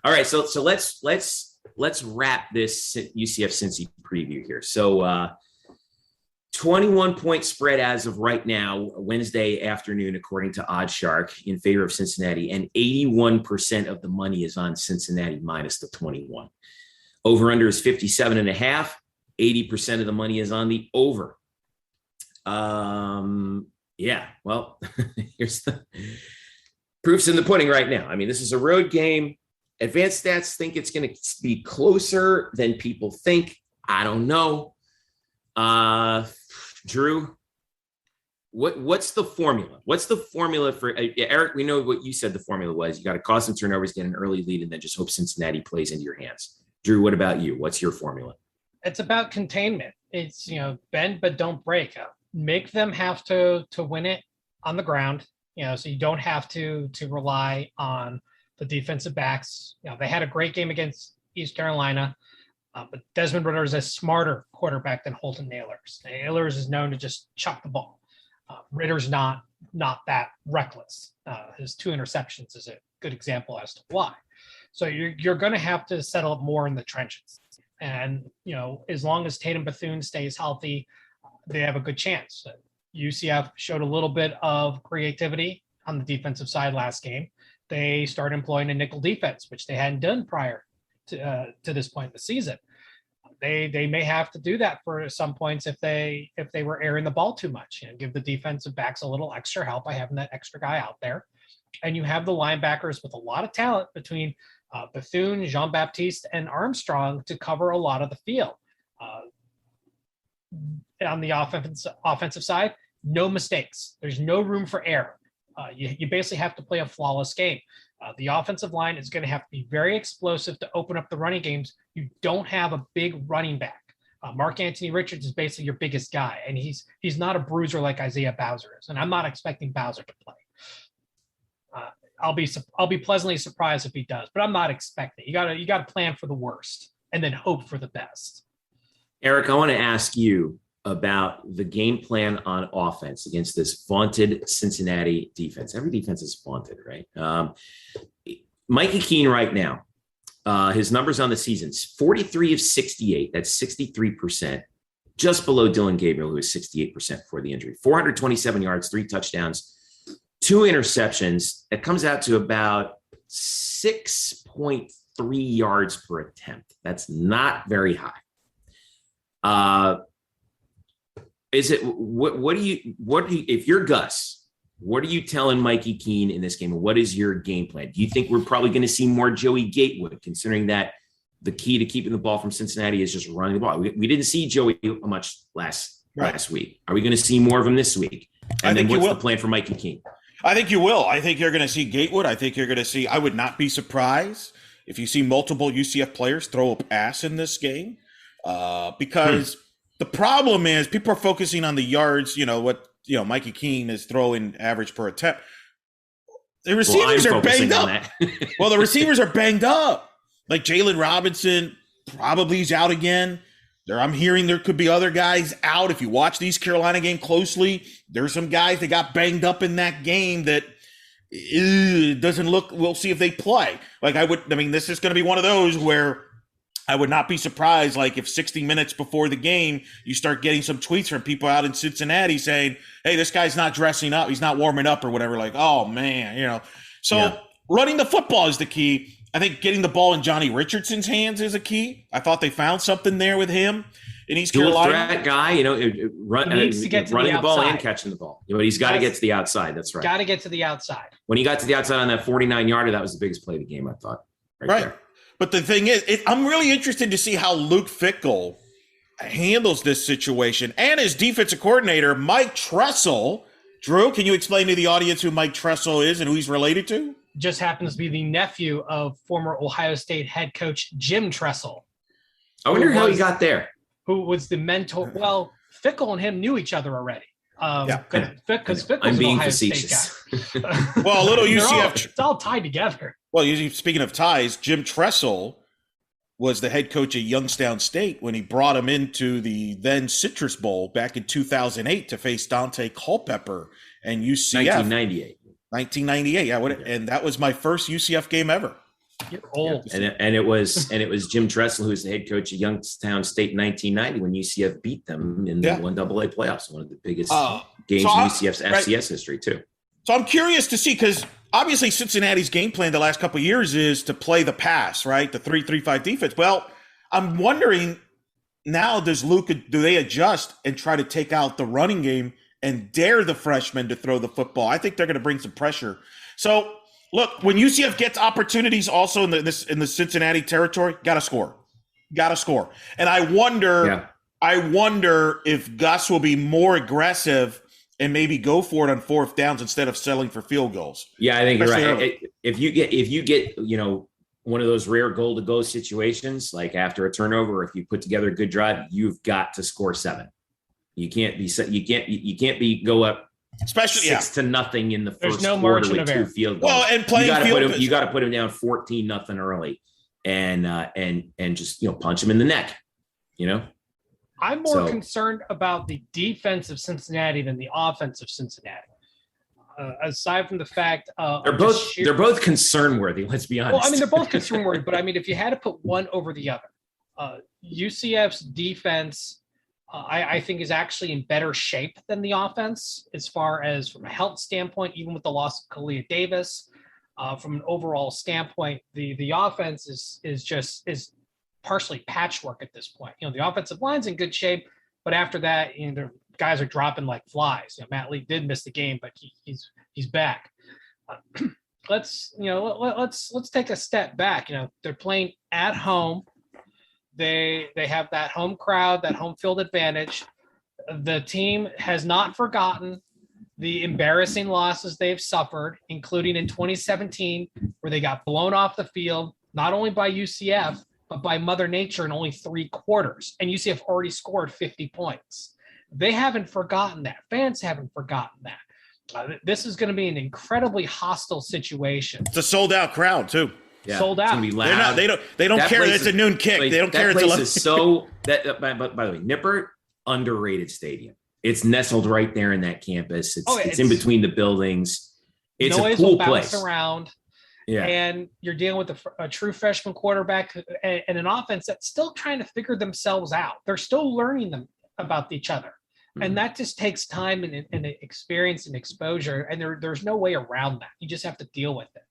All right. So let's wrap this UCF Cincy preview here. So 21-point spread as of right now, Wednesday afternoon, according to OddsShark, in favor of Cincinnati, and 81% of the money is on Cincinnati minus the 21. Over-under is 57.5. 80% of the money is on the over. Yeah, well, here's the proof's in the pudding right now. I mean, this is a road game. Advanced stats think it's going to be closer than people think. I don't know. Drew, what's the formula? What's the formula for Eric? We know what you said the formula was. You got to cause some turnovers, get an early lead, and then just hope Cincinnati plays into your hands. Drew, what about you? What's your formula? It's about containment. It's, bend but don't break. Make them have to win it on the ground, so you don't have to rely on The defensive backs, they had a great game against East Carolina, but Desmond Ritter is a smarter quarterback than Holton Ahlers. Ahlers is known to just chuck the ball. Ritter's not that reckless. His 2 interceptions is a good example as to why. So you're going to have to settle up more in the trenches. And, as long as Tatum Bethune stays healthy, they have a good chance. UCF showed a little bit of creativity on the defensive side last game. They started employing a nickel defense, which they hadn't done prior to this point in the season. They may have to do that for some points if they were airing the ball too much, give the defensive backs a little extra help by having that extra guy out there. And you have the linebackers with a lot of talent between Bethune, Jean-Baptiste, and Armstrong to cover a lot of the field. On the offensive side, no mistakes. There's no room for error. You basically have to play a flawless game. The offensive line is going to have to be very explosive to open up the running games. You don't have a big running back. Mark Anthony Richards is basically your biggest guy, and he's not a bruiser like Isaiah Bowser is, and I'm not expecting Bowser to play. I'll be pleasantly surprised if he does, but I'm not expecting. You got to plan for the worst and then hope for the best. Eric, I want to ask you about the game plan on offense against this vaunted Cincinnati defense. Every defense is vaunted, right? Mikey Keene right now, his numbers on the season, 43 of 68. That's 63%, just below Dylan Gabriel, who is 68% before the injury. 427 yards, 3 touchdowns, 2 interceptions. That comes out to about 6.3 yards per attempt. That's not very high. Is it what do you if you're Gus, what are you telling Mikey Keene in this game? What is your game plan? Do you think we're probably going to see more Joey Gatewood, considering that the key to keeping the ball from Cincinnati is just running the ball? We didn't see Joey much last week. Are we going to see more of him this week? And then what's the plan for Mikey Keene? I think you will. I think you're going to see Gatewood. I think you're going to see, I would not be surprised if you see multiple UCF players throw up ass in this game, because the problem is people are focusing on the yards, Mikey Keene is throwing average per attempt. The receivers are banged up. Well, the receivers are banged up. Like Jalen Robinson probably is out again. I'm hearing there could be other guys out. If you watch these Carolina game closely, there's some guys that got banged up in that game that doesn't look. We'll see if they play. This is going to be one of those where I would not be surprised, if 60 minutes before the game, you start getting some tweets from people out in Cincinnati saying, hey, this guy's not dressing up. He's not warming up or whatever. Oh, man, So running the football is the key. I think getting the ball in Johnny Richardson's hands is a key. I thought they found something there with him in East Carolina. That guy, running the ball and catching the ball. He's got to get to the outside. That's right. Got to get to the outside. When he got to the outside on that 49-yarder, that was the biggest play of the game, I thought. Right. There. But the thing is, I'm really interested to see how Luke Fickell handles this situation, and his defensive coordinator, Mike Tressel. Drew, can you explain to the audience who Mike Tressel is and who he's related to? Just happens to be the nephew of former Ohio State head coach Jim Tressel. I wonder how he got there. Who was the mentor? Well, Fickell and him knew each other already. Because Fickell's I'm being Ohio facetious. State guy. Well, a little UCF. It's all tied together. Well, speaking of ties, Jim Tressel was the head coach at Youngstown State when he brought him into the then Citrus Bowl back in 2008 to face Dante Culpepper and UCF. 1998. Yeah. And that was my first UCF game ever. You're old. And it was Jim Tressel, who's the head coach at Youngstown State in 1990 when UCF beat them in the 1AA playoffs. One of the biggest games in UCF's FCS history too. So I'm curious to see, because obviously Cincinnati's game plan the last couple of years is to play the pass, right? The 3-3-5 defense. Well, I'm wondering now, do they adjust and try to take out the running game and dare the freshmen to throw the football? I think they're going to bring some pressure. So look, when UCF gets opportunities also in the Cincinnati territory, got to score. And I wonder if Gus will be more aggressive and maybe go for it on fourth downs instead of settling for field goals. Yeah, I think you're right. If you get one of those rare goal to go situations, like after a turnover, if you put together a good drive, you've got to score 7. You can't go up especially 6-0 in the There's first no quarter margin with of 2 error. field goals. Well, and playing you got to put him down 14-0 early, and just punch him in the neck. I'm more concerned about the defense of Cincinnati than the offense of Cincinnati. Aside from the fact they're both concern worthy. Let's be honest. Well, I mean, they're both concern worthy, but I mean, if you had to put one over the other, UCF's defense, I think, is actually in better shape than the offense as far as from a health standpoint, even with the loss of Kalia Davis. From an overall standpoint, the offense is partially patchwork at this point. The offensive line's in good shape, but after that, the guys are dropping like flies. Matt Lee did miss the game, but he's back. Let's take a step back. They're playing at home. They have that home crowd, that home field advantage. The team has not forgotten the embarrassing losses they've suffered, including in 2017, where they got blown off the field, not only by UCF, but by Mother Nature in only 3 quarters. And UCF already scored 50 points. They haven't forgotten that. Fans haven't forgotten that. This is going to be an incredibly hostile situation. It's a sold-out crowd, too. Yeah, sold out. It's gonna be loud. They don't care that it's a noon kick. They don't care. That place is so. By the way, Nippert, underrated stadium. It's nestled right there in that campus. It's in between the buildings. It's a cool place. Around. Yeah, and you're dealing with a true freshman quarterback and an offense that's still trying to figure themselves out. They're still learning them about each other, and that just takes time and experience and exposure. And there's no way around that. You just have to deal with it.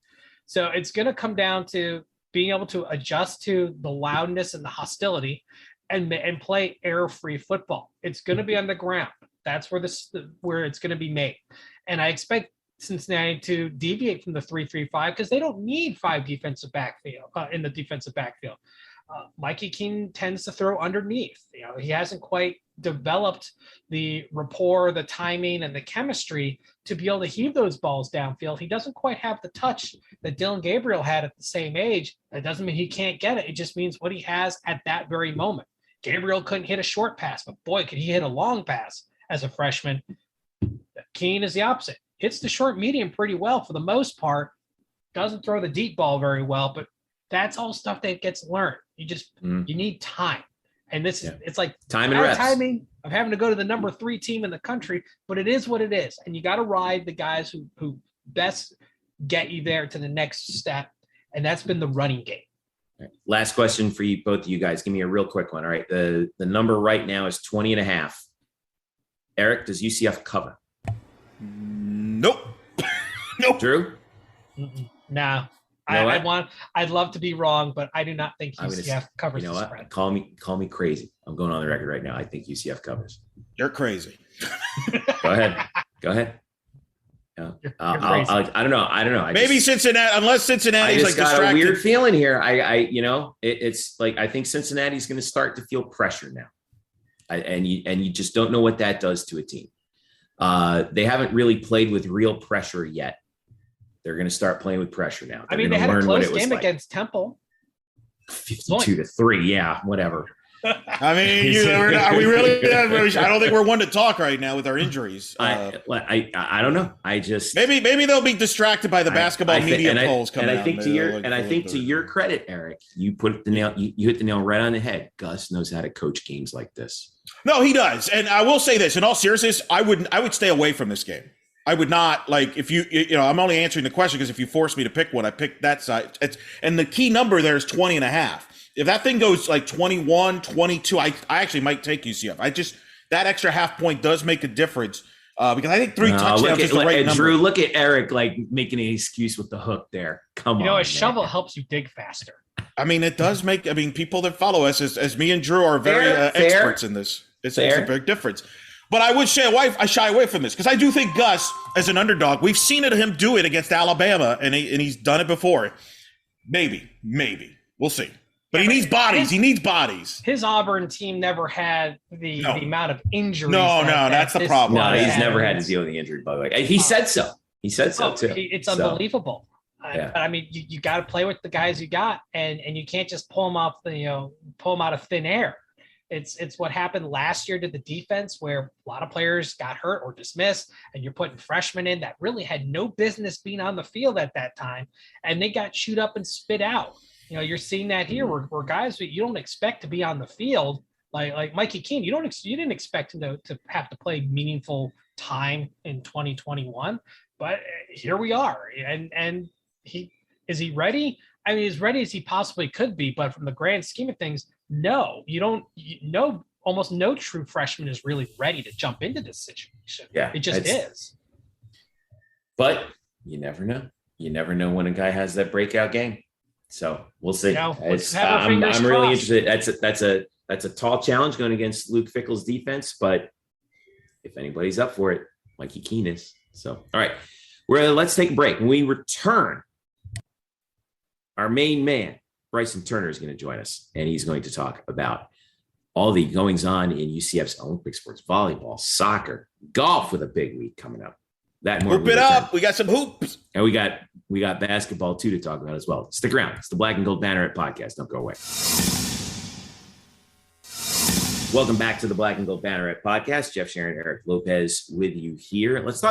So it's going to come down to being able to adjust to the loudness and the hostility and play error-free football. It's going to be on the ground. That's where it's going to be made. And I expect Cincinnati to deviate from the 3-3-5 because they don't need 5 defensive backfield in the defensive backfield. Mikey King tends to throw underneath. He hasn't quite developed the rapport, the timing, and the chemistry to be able to heave those balls downfield. He doesn't quite have the touch that Dylan Gabriel had at the same age. That doesn't mean he can't get it. It just means what he has at that very moment. Gabriel couldn't hit a short pass, but boy, could he hit a long pass as a freshman. Keene is the opposite. Hits the short medium pretty well for the most part. Doesn't throw the deep ball very well, but that's all stuff that gets learned. You just you need time. And it's like time and reps. Timing of having to go to the number 3 team in the country, but it is what it is. And you got to ride the guys who best get you there to the next step. And that's been the running game. Right. Last question for you, both of you guys. Give me a real quick one. All right. The number right now is 20.5. Eric, does UCF cover? Nope. Nope. Drew? No. I'd love to be wrong, but I do not think UCF covers the spread. Call me crazy. I'm going on the record right now. I think UCF covers. You're crazy. Go ahead. You're crazy. I don't know. Maybe Cincinnati, unless Cincinnati's like distracted. Got a weird feeling here. It's like I think Cincinnati's going to start to feel pressure now, and you just don't know what that does to a team. They haven't really played with real pressure yet. They're going to start playing with pressure now. They had a close game against Temple. 52-3. Yeah, whatever. I mean, are we really? I don't think we're one to talk right now with our injuries. I don't know. I just maybe they'll be distracted by the basketball media polls coming out. I think to your credit, Eric, you put the nail. You hit the nail right on the head. Gus knows how to coach games like this. No, he does. And I will say this: in all seriousness, I would stay away from this game. I would not if I'm only answering the question because if you force me to pick one, I pick that side. And the key number there is 20.5. If that thing goes like 21, 22, I actually might take UCF. That extra half point does make a difference because I think 3 touchdowns is the right number. Drew, look at Eric making an excuse with the hook there. Come on, a shovel helps you dig faster. I mean, it does make. I mean, people that follow us, as me and Drew are very experts in this. It's a big difference. But I would say I shy away from this because I do think Gus, as an underdog, we've seen him do it against Alabama, and he's done it before. Maybe we'll see. But he needs bodies. His Auburn team never had the amount of injuries. No, that's the problem. No, he's never had to deal with the injury, by the way. He said so. He said so, too. It's unbelievable. Yeah. I mean, you got to play with the guys you got, and you can't just pull them out of thin air. It's what happened last year to the defense, where a lot of players got hurt or dismissed, and you're putting freshmen in that really had no business being on the field at that time, and they got chewed up and spit out. You're seeing that here where guys you don't expect to be on the field, like Mikey Keene, you didn't expect him to have to play meaningful time in 2021, but here we are. And is he ready? I mean, as ready as he possibly could be, but from the grand scheme of things, no, almost no true freshman is really ready to jump into this situation. Yeah, it just is. But you never know. You never know when a guy has that breakout game. So we'll see. I'm really interested. That's a tall challenge going against Luke Fickell's defense, but if anybody's up for it, Mikey Keene is. So, all right, let's take a break. When we return, our main man, Bryson Turner, is going to join us, and he's going to talk about all the goings on in UCF's Olympic sports: volleyball, soccer, golf, with a big week coming up. That and more. Hoop it up. We got some hoops. And we got basketball too to talk about as well. Stick around. It's the Black and Gold Banneret Podcast. Don't go away. Welcome back to the Black and Gold Banneret Podcast. Jeff Sharon, Eric Lopez with you here. Let's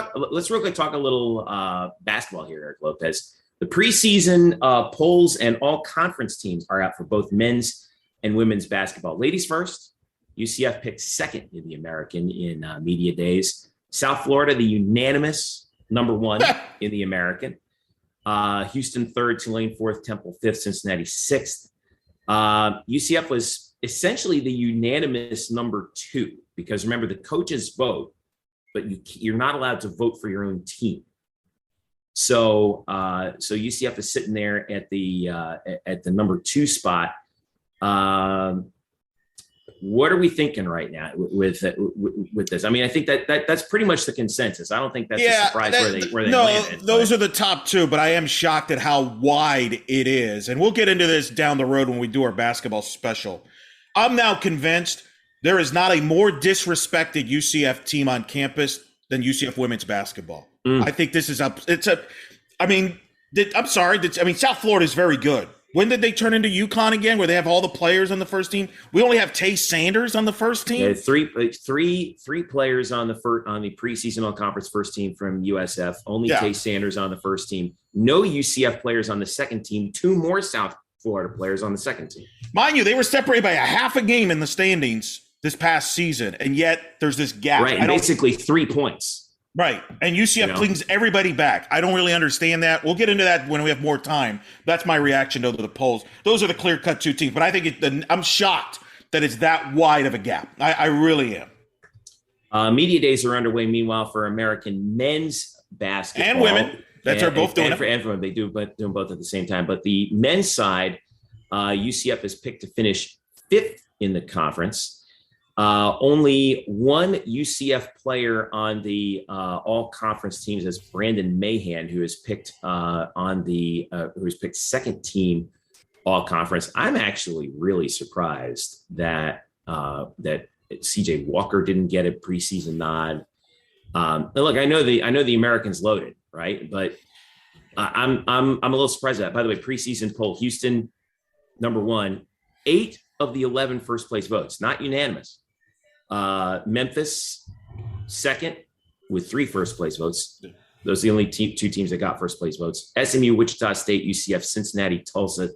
real quick talk a little basketball here, Eric Lopez. The preseason polls and all conference teams are out for both men's and women's basketball. Ladies first, UCF picked second in the American in media days. South Florida, the unanimous number one in the American. Houston third, Tulane fourth, Temple fifth, Cincinnati sixth. UCF was essentially the unanimous number two, because remember, the coaches vote, but you're not allowed to vote for your own team. So UCF is sitting there at the number two spot. What are we thinking right now with this? I mean, I think that's pretty much the consensus. I don't think that's a surprise where they landed. Those are the top two, but I am shocked at how wide it is. And we'll get into this down the road when we do our basketball special. I'm now convinced there is not a more disrespected UCF team on campus than UCF women's basketball. I think this is South Florida is very good. When did they turn into UConn again, where they have all the players on the first team? We only have Tay Sanders on the first team. Yeah, three players on the preseason all-conference first team from USF. Only Tay Sanders on the first team. No UCF players on the second team. Two more South Florida players on the second team. Mind you, they were separated by a half a game in the standings this past season, and yet there's this gap. Right, and basically 3 points. Right. And UCF brings everybody back. I don't really understand that. We'll get into that when we have more time. That's my reaction to the polls. Those are the clear-cut two teams. But I think I'm shocked that it's that wide of a gap. I really am. Media days are underway, meanwhile, for American men's basketball. And women. They're both doing it. And for women. They do doing both at the same time. But the men's side, UCF is picked to finish fifth in the conference. Only one UCF player on the all-conference teams is Brandon Mahan, who is picked picked second team all-conference. I'm actually really surprised that CJ Walker didn't get a preseason nod. Look, I know the American's loaded, right? But I'm a little surprised at that. By the way, preseason poll: Houston number one, 8 of the 11 first place votes, not unanimous. Memphis second with 3 first place votes. Those are the only two teams that got first place votes. SMU, Wichita State, UCF, Cincinnati, Tulsa,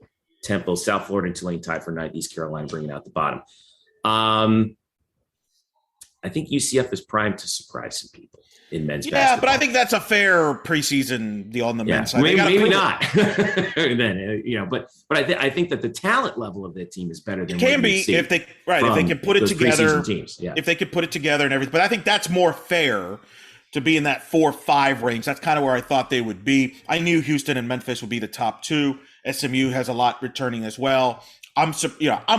Temple, South Florida, and Tulane tied for 9th. East Carolina bringing out the bottom. I think UCF is primed to surprise some people in men's basketball. Yeah, but I think that's a fair preseason deal on the men's side. Maybe not. Then, but I think that the talent level of that team is better than it can be if they can put it together. Teams, if they could put it together and everything. But I think that's more fair to be in that 4-5 range. That's kind of where I thought they would be. I knew Houston and Memphis would be the top two. SMU has a lot returning as well. I'm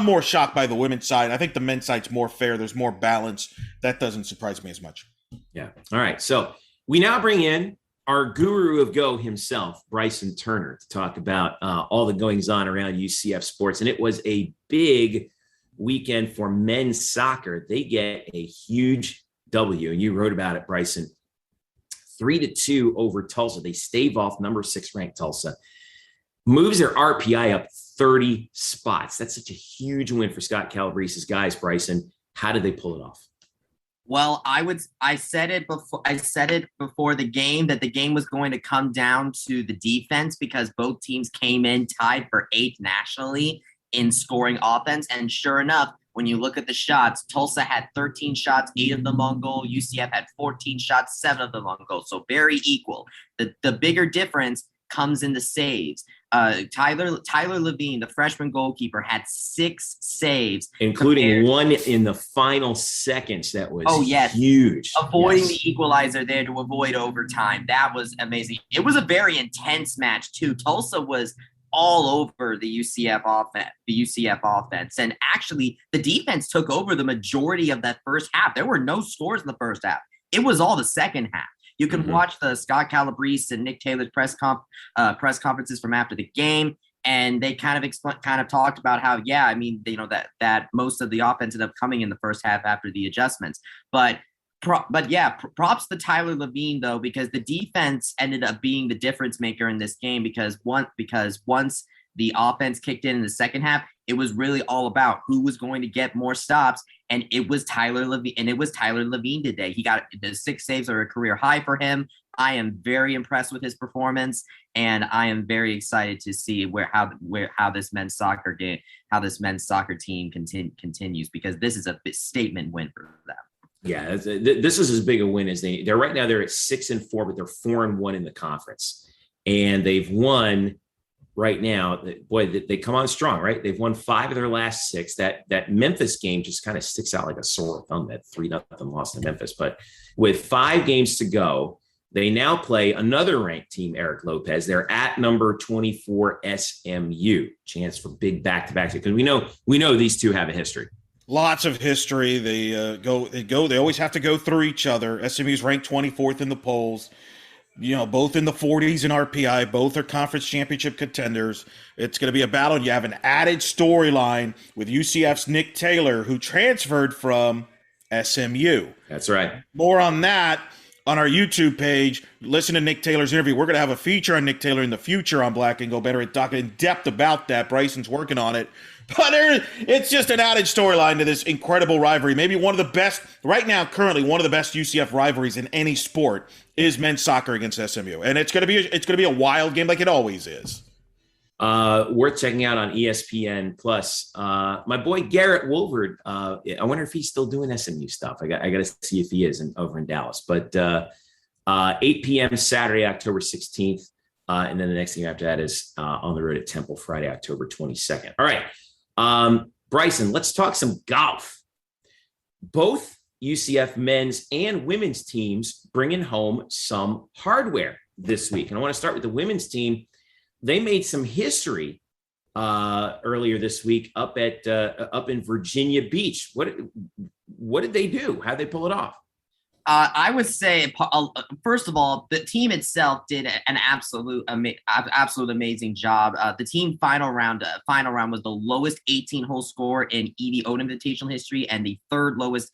more shocked by the women's side. I think the men's side's more fair. There's more balance. That doesn't surprise me as much. Yeah. All right. So we now bring in our guru of Go himself, Bryson Turner, to talk about all the goings on around UCF sports. And it was a big weekend for men's soccer. They get a huge W, and you wrote about it, Bryson. 3-2 over Tulsa. They stave off number 6 ranked Tulsa. Moves their RPI up 30 spots. That's such a huge win for Scott Calabrese's guys, Bryson. How did they pull it off? Well, I said it before the game that the game was going to come down to the defense because both teams came in tied for 8th nationally in scoring offense. And sure enough, when you look at the shots, Tulsa had 13 shots, 8 of them on goal. UCF had 14 shots, 7 of them on goal. So very equal. The bigger difference comes in the saves. Tyler Levine, the freshman goalkeeper, had 6 saves, including one in the final seconds. That was huge. Avoiding the equalizer there to avoid overtime. That was amazing. It was a very intense match too. Tulsa was all over the UCF offense. And actually the defense took over the majority of that first half. There were no scores in the first half. It was all the second half. You can watch the Scott Calabrese and Nick Taylor's press conferences from after the game, and they kind of talked about how, that most of the offense ended up coming in the first half after the adjustments. But props to Tyler Levine though, because the defense ended up being the difference maker in this game because once the offense kicked in the second half, it was really all about who was going to get more stops. And it was Tyler Levine today. He got the 6 saves are a career high for him. I am very impressed with his performance, and I am very excited to see how this men's soccer team continues, because this is a statement win for them. Yeah, this is as big a win as they're right now. They're at 6-4, but they're 4-1 in the conference, and they've won. Right now, boy, they come on strong, right? They've won 5 of their last 6. That Memphis game just kind of sticks out like a sore thumb, that 3-0 loss to Memphis. But with 5 games to go, they now play another ranked team, Eric Lopez. They're at number 24 SMU. Chance for big back-to-backs, because we know these two have a history. Lots of history. They always have to go through each other. SMU's ranked 24th in the polls. Both in the 40s in RPI, both are conference championship contenders. It's going to be a battle. You have an added storyline with UCF's Nick Taylor, who transferred from SMU. That's right. More on that on our YouTube page. Listen to Nick Taylor's interview. We're going to have a feature on Nick Taylor in the future on Black Gold Banneret, talking in depth about that. Bryson's working on it. But it's just an added storyline to this incredible rivalry. Maybe one of the best, right now, currently, one of the best UCF rivalries in any sport is men's soccer against SMU. And it's going to be a wild game like it always is. Worth checking out on ESPN Plus. My boy Garrett Wolford. I wonder if he's still doing SMU stuff. I got to see if he is over in Dallas. But 8 p.m. Saturday, October 16th. And then the next thing after that is on the road at Temple, Friday, October 22nd. All right. Bryson, let's talk some golf. Both UCF men's and women's teams bringing home some hardware this week. And I want to start with the women's team. They made some history earlier this week up in Virginia Beach. What did they do? How'd they pull it off? I would say, first of all, the team itself did an absolute amazing job. The team final round was the lowest 18-hole score in EV Open Invitational history and the 3rd lowest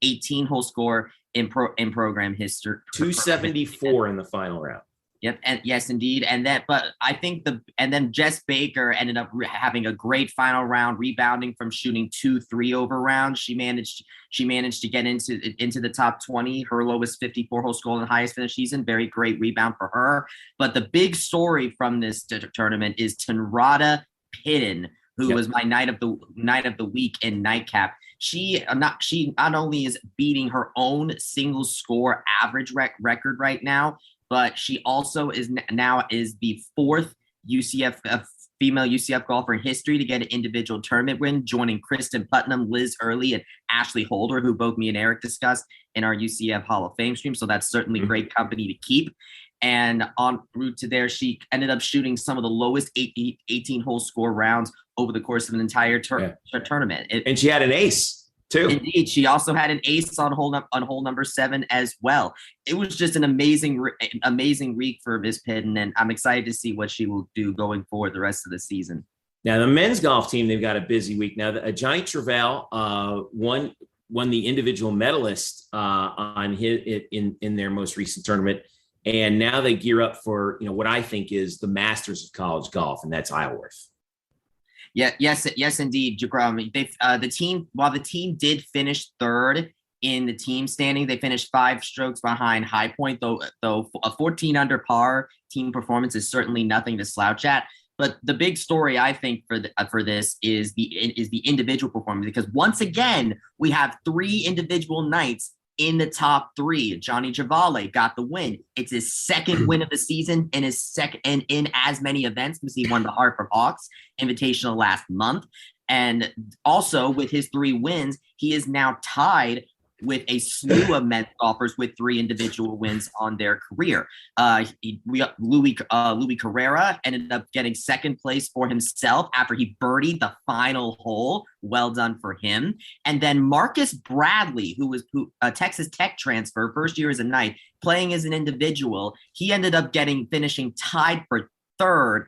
18-hole score in program history. 274 in the final round. Yep, and yes, indeed, but I think then Jess Baker ended up having a great final round, rebounding from shooting 2 over rounds. She managed to get into the top 20, her lowest 54-hole score and highest finish season. Very great rebound for her. But the big story from this tournament is Tanrata Pidden, who was my night of the week in Nightcap. She not only is beating her own single score average record right now, but she also is the 4th female UCF golfer in history to get an individual tournament win, joining Kristen Putnam, Liz Early, and Ashley Holder, who both me and Eric discussed in our UCF Hall of Fame stream. So that's certainly great company to keep. And en route to there, she ended up shooting some of the lowest 18-hole score rounds over the course of an entire tournament. And she had an ace too. Indeed, she also had an ace on hole number 7 as well. It was just an amazing week for Ms. Pidden, and I'm excited to see what she will do going forward the rest of the season. Now, the men's golf team, they've got a busy week now. Johnny Travell won the individual medalist on in their most recent tournament, and now they gear up for what I think is the Masters of college golf, and that's Isleworth. Yes, indeed, Jagrom. While the team did finish third in the team standing, they finished 5 strokes behind High Point. Though a 14 under par team performance is certainly nothing to slouch at. But the big story, I think, for this is the individual performance, because once again we have 3 individual Knights in the top 3. Johnny Javale got the win. It's his second win of the season and his second and in as many events, because he won the Hartford Hawks Invitational last month. And also with his 3 wins, he is now tied with a slew of men's golfers with 3 individual wins on their career. Louis Carrera ended up getting second place for himself after he birdied the final hole. Well done for him. And then Marcus Bradley, who was a Texas Tech transfer, first year as a Knight, playing as an individual, he ended up finishing tied for third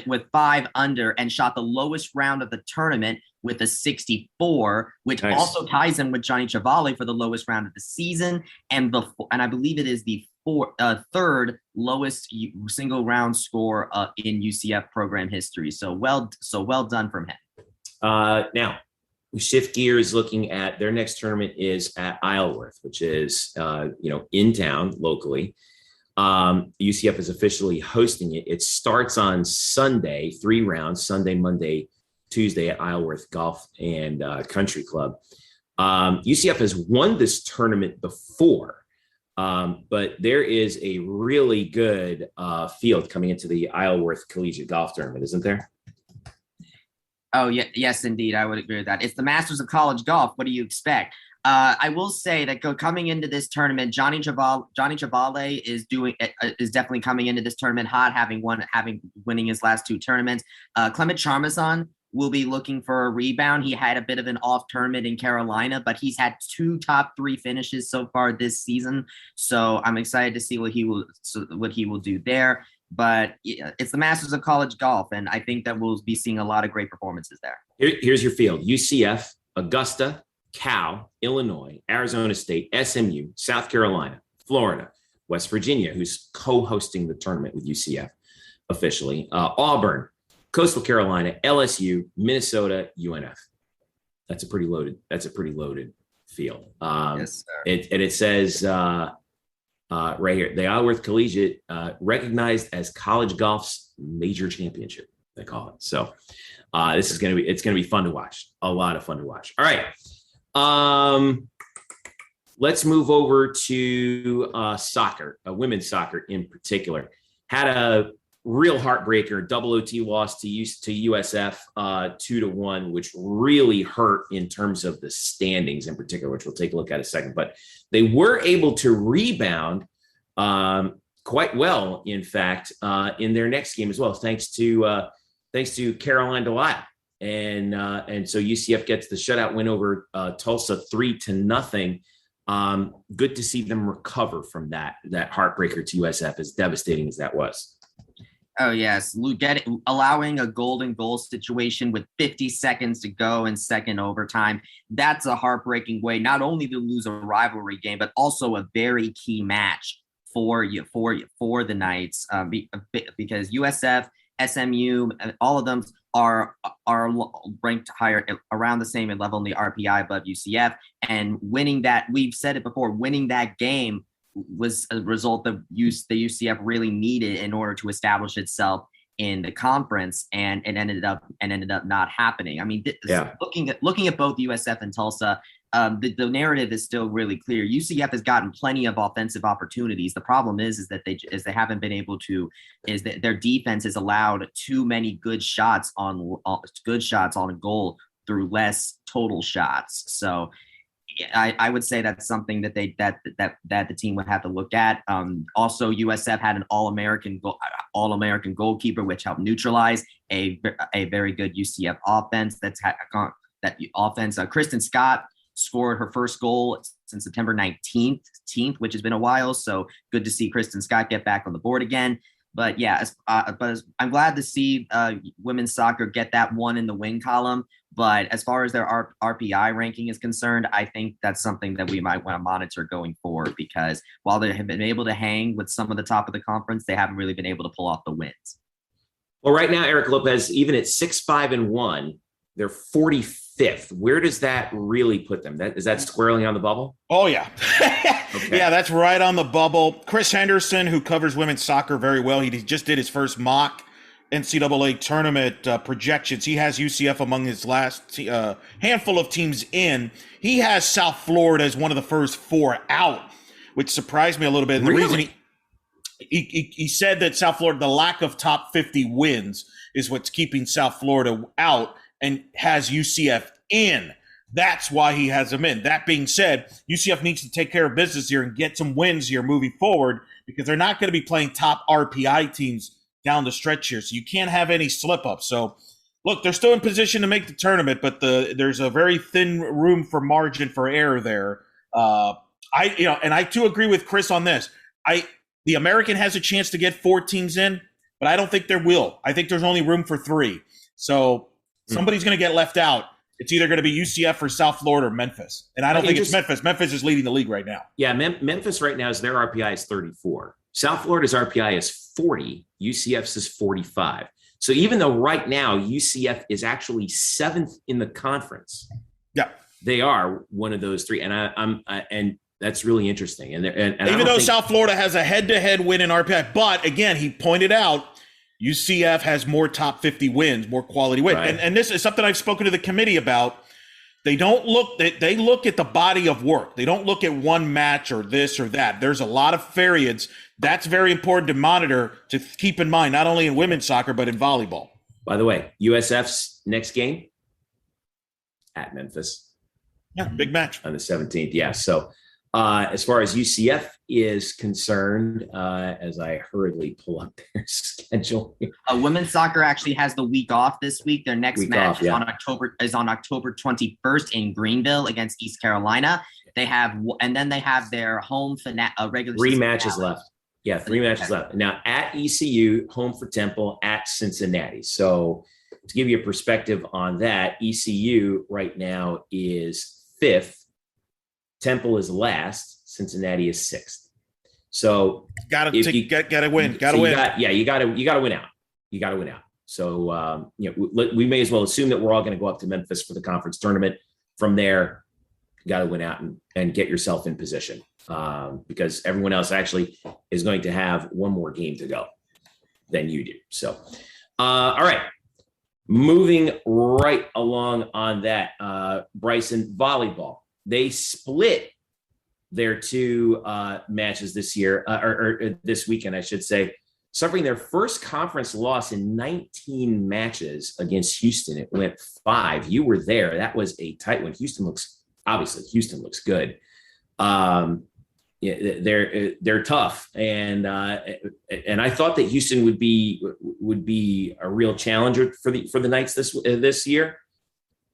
with 5 under and shot the lowest round of the tournament with a 64, which nice. Also ties him with Johnny Chavale for the lowest round of the season, and I believe it is the third lowest single round score in UCF program history. So well done from him. Now we shift gears, looking at their next tournament is at Isleworth, which is in town locally. UCF is officially hosting it. It starts on Sunday, 3 rounds, Sunday, Monday, Tuesday at Isleworth Golf and Country Club. UCF has won this tournament before, but there is a really good field coming into the Isleworth Collegiate Golf Tournament, isn't there? Oh, yeah, yes, indeed. I would agree with that. It's the Masters of College Golf. What do you expect? I will say that coming into this tournament, Johnny Chavale is definitely coming into this tournament hot, winning his last 2 tournaments. Clement Charmazon will be looking for a rebound. He had a bit of an off tournament in Carolina, but he's had 2 top 3 finishes so far this season. So I'm excited to see what he will do there. But it's the Masters of College Golf, and I think that we'll be seeing a lot of great performances there. Here's your field: UCF, Augusta, Cal, Illinois, Arizona State, SMU, South Carolina, Florida, West Virginia, who's co-hosting the tournament with UCF officially, Auburn, Coastal Carolina, LSU, Minnesota, UNF. That's a pretty loaded field. Yes, sir. It says right here, the Isleworth Collegiate, recognized as college golf's major championship, they call it. So this is going to be fun to watch. A lot of fun to watch. All right. Let's move over to soccer, women's soccer in particular. Had a real heartbreaker, double OT loss to USF 2-1, which really hurt in terms of the standings in particular, which we'll take a look at in a second. But they were able to rebound quite well, in fact, in their next game as well, thanks to Caroline Delisle. And so UCF gets the shutout win over Tulsa 3-0. Good to see them recover from that heartbreaker to USF, as devastating as that was. Oh, yes. Allowing a golden goal situation with 50 seconds to go in second overtime. That's a heartbreaking way, not only to lose a rivalry game, but also a very key match for the Knights, because USF, SMU, all of them are ranked higher, around the same level in the RPI above UCF. And winning that, we've said it before, winning that game was a result that the UCF really needed in order to establish itself in the conference, and it ended up not happening. I mean, looking at both USF and Tulsa, the narrative is still really clear. UCF has gotten plenty of offensive opportunities. The problem is that they haven't been able to. Is that their defense has allowed too many good shots on goal through less total shots. So I would say that's something that the team would have to look at. Also, USF had an All-American goalkeeper, which helped neutralize a very good UCF offense. Kristen Scott scored her first goal since September 19th, which has been a while. So good to see Kristen Scott get back on the board again. But yeah, I'm glad to see women's soccer get that one in the win column. But as far as their RPI ranking is concerned, I think that's something that we might want to monitor going forward, because while they have been able to hang with some of the top of the conference, they haven't really been able to pull off the wins. Well, right now, Eric Lopez, even at 6-5-1, they're 45th. Where does that really put them? Is that squarely on the bubble? Oh, yeah. Okay. Yeah, that's right on the bubble. Chris Henderson, who covers women's soccer very well, he just did his first mock NCAA tournament projections. He has UCF among his last handful of teams in. He has South Florida as one of the first 4 out, which surprised me a little bit. And the reason he said that South Florida, the lack of top 50 wins is what's keeping South Florida out and has UCF in. That's why he has them in. That being said, UCF needs to take care of business here and get some wins here moving forward, because they're not going to be playing top RPI teams down the stretch here. So you can't have any slip ups. So look, they're still in position to make the tournament, but there's a very thin room for margin for error there. I too agree with Chris on this. The American has a chance to get 4 teams in, but I don't think there will. I think there's only room for 3. So somebody's going to get left out. It's either going to be UCF or South Florida or Memphis. And I don't think it's Memphis. Memphis is leading the league right now. Yeah, Memphis right now, their RPI is 34. South Florida's RPI is 40. UCF's is 45. So even though right now UCF is actually 7th in the conference, yeah, they are one of those 3. And that's really interesting. And even though South Florida has a head-to-head win in RPI, but again, he pointed out UCF has more top 50 wins, more quality wins. Right. And this is something I've spoken to the committee about. They look at the body of work. They don't look at one match or this or that. There's a lot of variance. That's very important to monitor, to keep in mind, not only in women's soccer, but in volleyball. By the way, USF's next game at Memphis. Yeah, big match. On the 17th. Yeah. So as far as UCF is concerned, as I hurriedly pull up their schedule. Women's soccer actually has the week off this week. Their next match is on October 21st in Greenville against East Carolina. They have their home regular 3 season matches finale. left. Yeah, 3 matches left. Now at ECU, home for Temple, at Cincinnati. So to give you a perspective on that, ECU right now is 5th. Temple is last. Cincinnati is 6th. So gotta win. You gotta win out. You gotta win out. So we may as well assume that we're all going to go up to Memphis for the conference tournament. From there, you got to win out and get yourself in position, because everyone else actually is going to have one more game to go than you do. So, all right. Moving right along on that, Bryson, volleyball. They split their 2 matches this year, or this weekend, I should say, suffering their first conference loss in 19 matches against Houston. It went 5. You were there. That was a tight one. Houston looks good. They're tough, and I thought that Houston would be a real challenger for the Knights this year,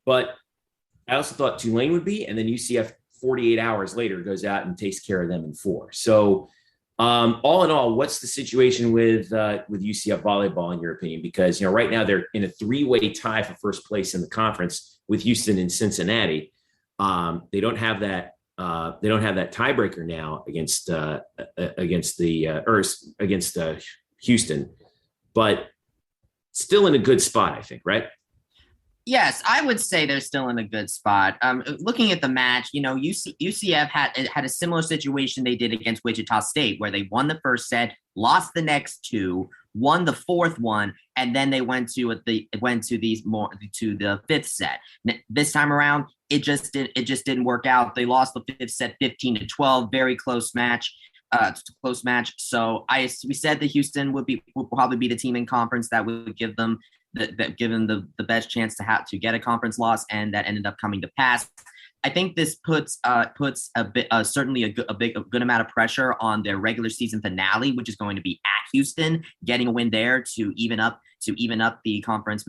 but I also thought Tulane would be, and then UCF 48 hours later goes out and takes care of them in 4. So all in all, what's the situation with UCF volleyball in your opinion? Because right now they're in a 3-way tie for first place in the conference with Houston and Cincinnati. They don't have that tiebreaker now against Houston, but still in a good spot, I think, right? Yes, I would say they're still in a good spot. Looking at the match, UCF had a similar situation they did against Wichita State, where they won the first set, lost the next 2, won the 4th one, and then they went to the 5th set. This time around, it just didn't work out. They lost the 5th set 15-12, very close match. So we said that Houston would probably be the team in conference that would give them the best chance to get a conference loss, and that ended up coming to pass. I think this puts certainly a good amount of pressure on their regular season finale, which is going to be at Houston. Getting a win there to even up the conference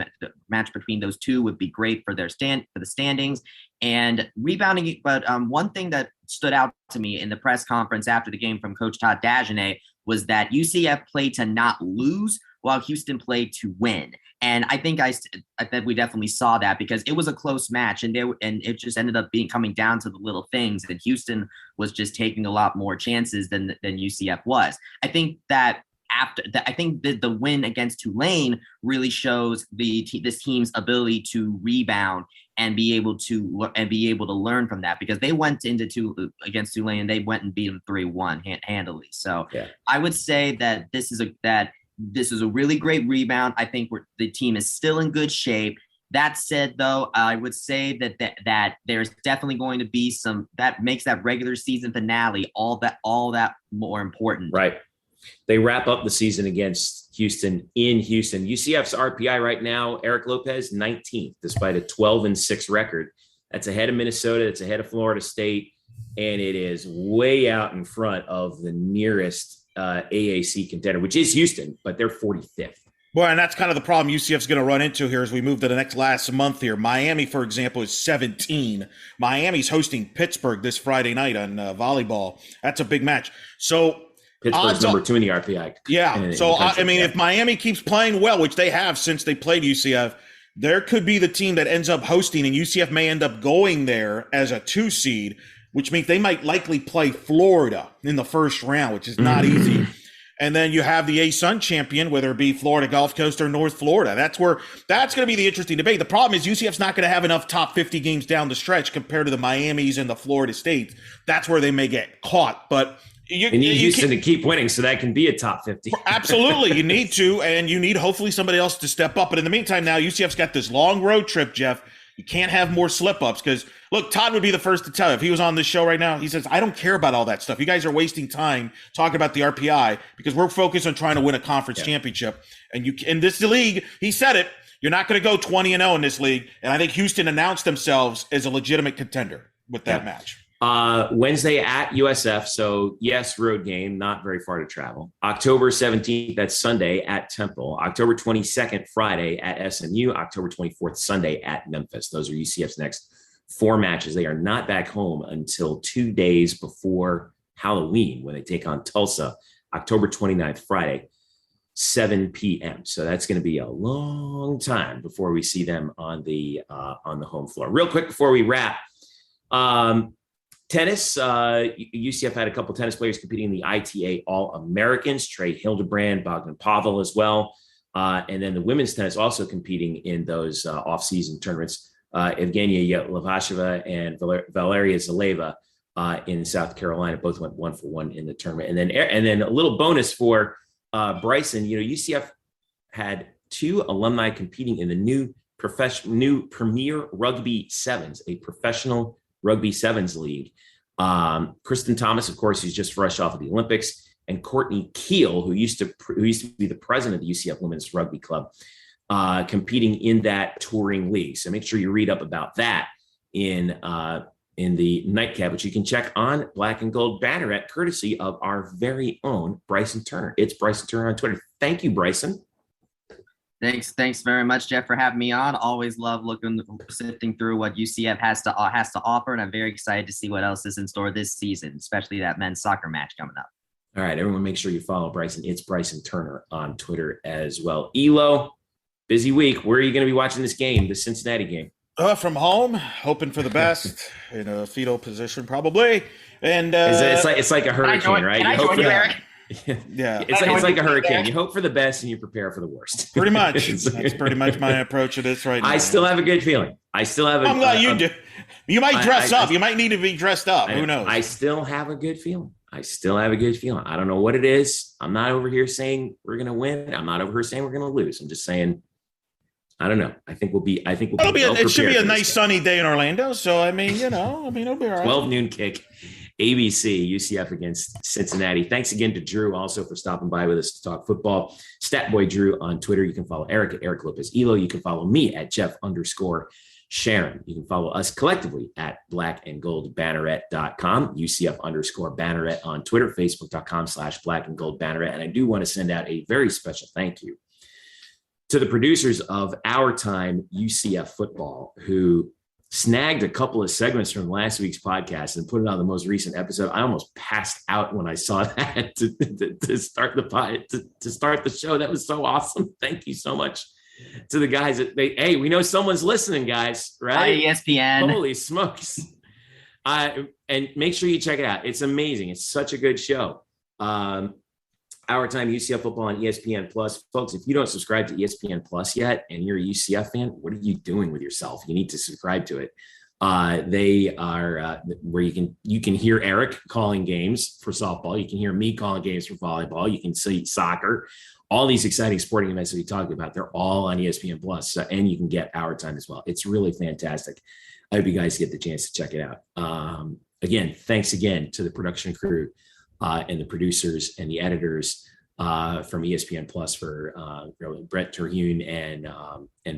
match between those 2 would be great for the standings and rebounding. But one thing that stood out to me in the press conference after the game from Coach Todd Dagenet was that UCF played to not lose, while Houston played to win. And I think we definitely saw that, because it was a close match, and it just ended up coming down to the little things, and Houston was just taking a lot more chances than UCF was. I think that after that, I think the win against Tulane really shows this team's ability to rebound and be able to learn from that, because they went against Tulane and they went and beat them 3-1 handily. So I would say that this is a really great rebound. I think the team is still in good shape. That said, though, I would say that there's definitely going to be some that makes that regular season finale all that more important. Right. They wrap up the season against Houston in Houston. UCF's RPI right now, Eric Lopez, 19th, despite a 12-6 record. That's ahead of Minnesota. It's ahead of Florida State. And it is way out in front of the nearest AAC contender, which is Houston, but they're 45th. Well, and that's kind of the problem UCF's going to run into here as we move to the last month here. Miami, for example, is 17. Miami's hosting Pittsburgh this Friday night on volleyball. That's a big match. So Pittsburgh's number 2 in the RPI. Yeah. If Miami keeps playing well, which they have since they played UCF, there could be the team that ends up hosting, and UCF may end up going there as a 2 seed, which means they might likely play Florida in the first round, which is not easy. And then you have the ASUN champion, whether it be Florida Gulf Coast or North Florida. That's going to be the interesting debate. The problem is UCF's not going to have enough top 50 games down the stretch compared to the Miamis and the Florida States. That's where they may get caught. But you need Houston to keep winning so that can be a top 50. Absolutely. You need to, and you need hopefully somebody else to step up. But in the meantime, now UCF's got this long road trip, Jeff. You can't have more slip-ups because, look, Todd would be the first to tell you. If he was on this show right now, he says, I don't care about all that stuff. You guys are wasting time talking about the RPI because we're focused on trying to win a conference championship. And in this league, he said it, you're not going to go 20-0 in this league. And I think Houston announced themselves as a legitimate contender with that match. Wednesday at USF. So yes, road game, not very far to travel. October 17th, that's Sunday at Temple. October 22nd, Friday at SMU. October 24th, Sunday at Memphis. Those are UCF's next 4 matches. They are not back home until 2 days before Halloween when they take on Tulsa, October 29th, Friday, 7 p.m. So that's going to be a long time before we see them on the home floor. Real quick before we wrap, tennis, UCF had a couple tennis players competing in the ITA All-Americans, Trey Hildebrand, Bogdan Pavel as well. And then the women's tennis also competing in those off-season tournaments. Evgenia Levasheva and Valeria Zaleva in South Carolina both went 1-for-1 in the tournament. And then a little bonus for Bryson, UCF had 2 alumni competing in the new Premier Rugby Sevens, a professional Rugby Sevens league. Kristen Thomas, of course, who's just fresh off of the Olympics, and Courtney Keel, who used to be the president of the UCF Women's Rugby Club, competing in that touring league. So make sure you read up about that in the nightcap, which you can check on Black and Gold Banneret, courtesy of our very own Bryson Turner. It's Bryson Turner on Twitter. Thank you, Bryson. Thanks very much, Jeff, for having me on. Always love sifting through what UCF has to offer, and I'm very excited to see what else is in store this season, especially that men's soccer match coming up. All right, everyone, make sure you follow Bryson. It's Bryson Turner on Twitter as well. Elo, busy week. Where are you going to be watching this game, the Cincinnati game? From home, hoping for the best in a fetal position, probably. And it's like a hurricane, right? Can I join you, Eric? Yeah, it's like a hurricane. You hope for the best and you prepare for the worst. Pretty much. That's pretty much my approach to this right now. I still have a good feeling. I'm glad you do. You might dress up. You might need to be dressed up. Who knows? I still have a good feeling. I don't know what it is. I'm not over here saying we're going to win. I'm not over here saying we're going to lose. I'm just saying, I don't know. I think we'll be. It should be a nice sunny day in Orlando. So it'll be all right. 12 noon kick. ABC, UCF against Cincinnati. Thanks again to Drew also for stopping by with us to talk football. Statboy Drew on Twitter. You can follow Eric at Eric Lopez Elo. You can follow me at Jeff_Sharon. You can follow us collectively at blackandgoldbanneret.com, UCF_Banneret on Twitter, Facebook.com/blackandgoldbanneret. And I do want to send out a very special thank you to the producers of Our Time UCF Football, who snagged a couple of segments from last week's podcast and put it on the most recent episode. I almost passed out when I saw that to start the show. That was so awesome. Thank you so much to the guys. Hey, we know someone's listening, guys, right? ESPN. Holy smokes. And make sure you check it out. It's amazing. It's such a good show. Our Time UCF football on ESPN Plus. Folks, if you don't subscribe to ESPN Plus yet and you're a UCF fan, what are you doing with yourself? You need to subscribe to it. They are where you can hear Eric calling games for softball. You can hear me calling games for volleyball. You can see soccer. All these exciting sporting events that we talked about, they're all on ESPN Plus, and you can get Our Time as well. It's really fantastic. I hope you guys get the chance to check it out. Again, thanks again to the production crew and the producers and the editors from ESPN Plus for Brett Terhune and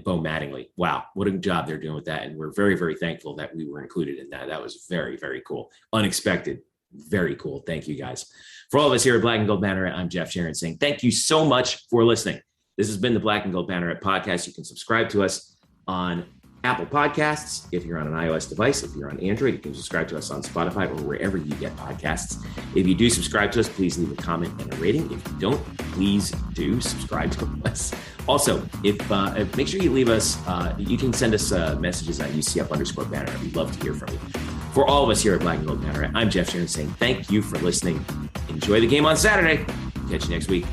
Bo Mattingly. Wow, what a job they're doing with that. And we're very, very thankful that we were included in that. That was very, very cool. Unexpected. Very cool. Thank you, guys. For all of us here at Black and Gold Banneret, I'm Jeff Sharon saying thank you so much for listening. This has been the Black and Gold Banneret Podcast. You can subscribe to us on Apple Podcasts if you're on an iOS device. If you're on Android, you can subscribe to us on Spotify or wherever you get podcasts. If you do subscribe to us, please leave a comment and a rating. If you don't, please do subscribe to us. Also, if make sure you leave us, you can send us messages at UCF_Banneret. We'd love to hear from you. For all of us here at Black and Gold Banneret, I'm Jeff Sharon saying thank you for listening. Enjoy the game on Saturday. Catch you next week.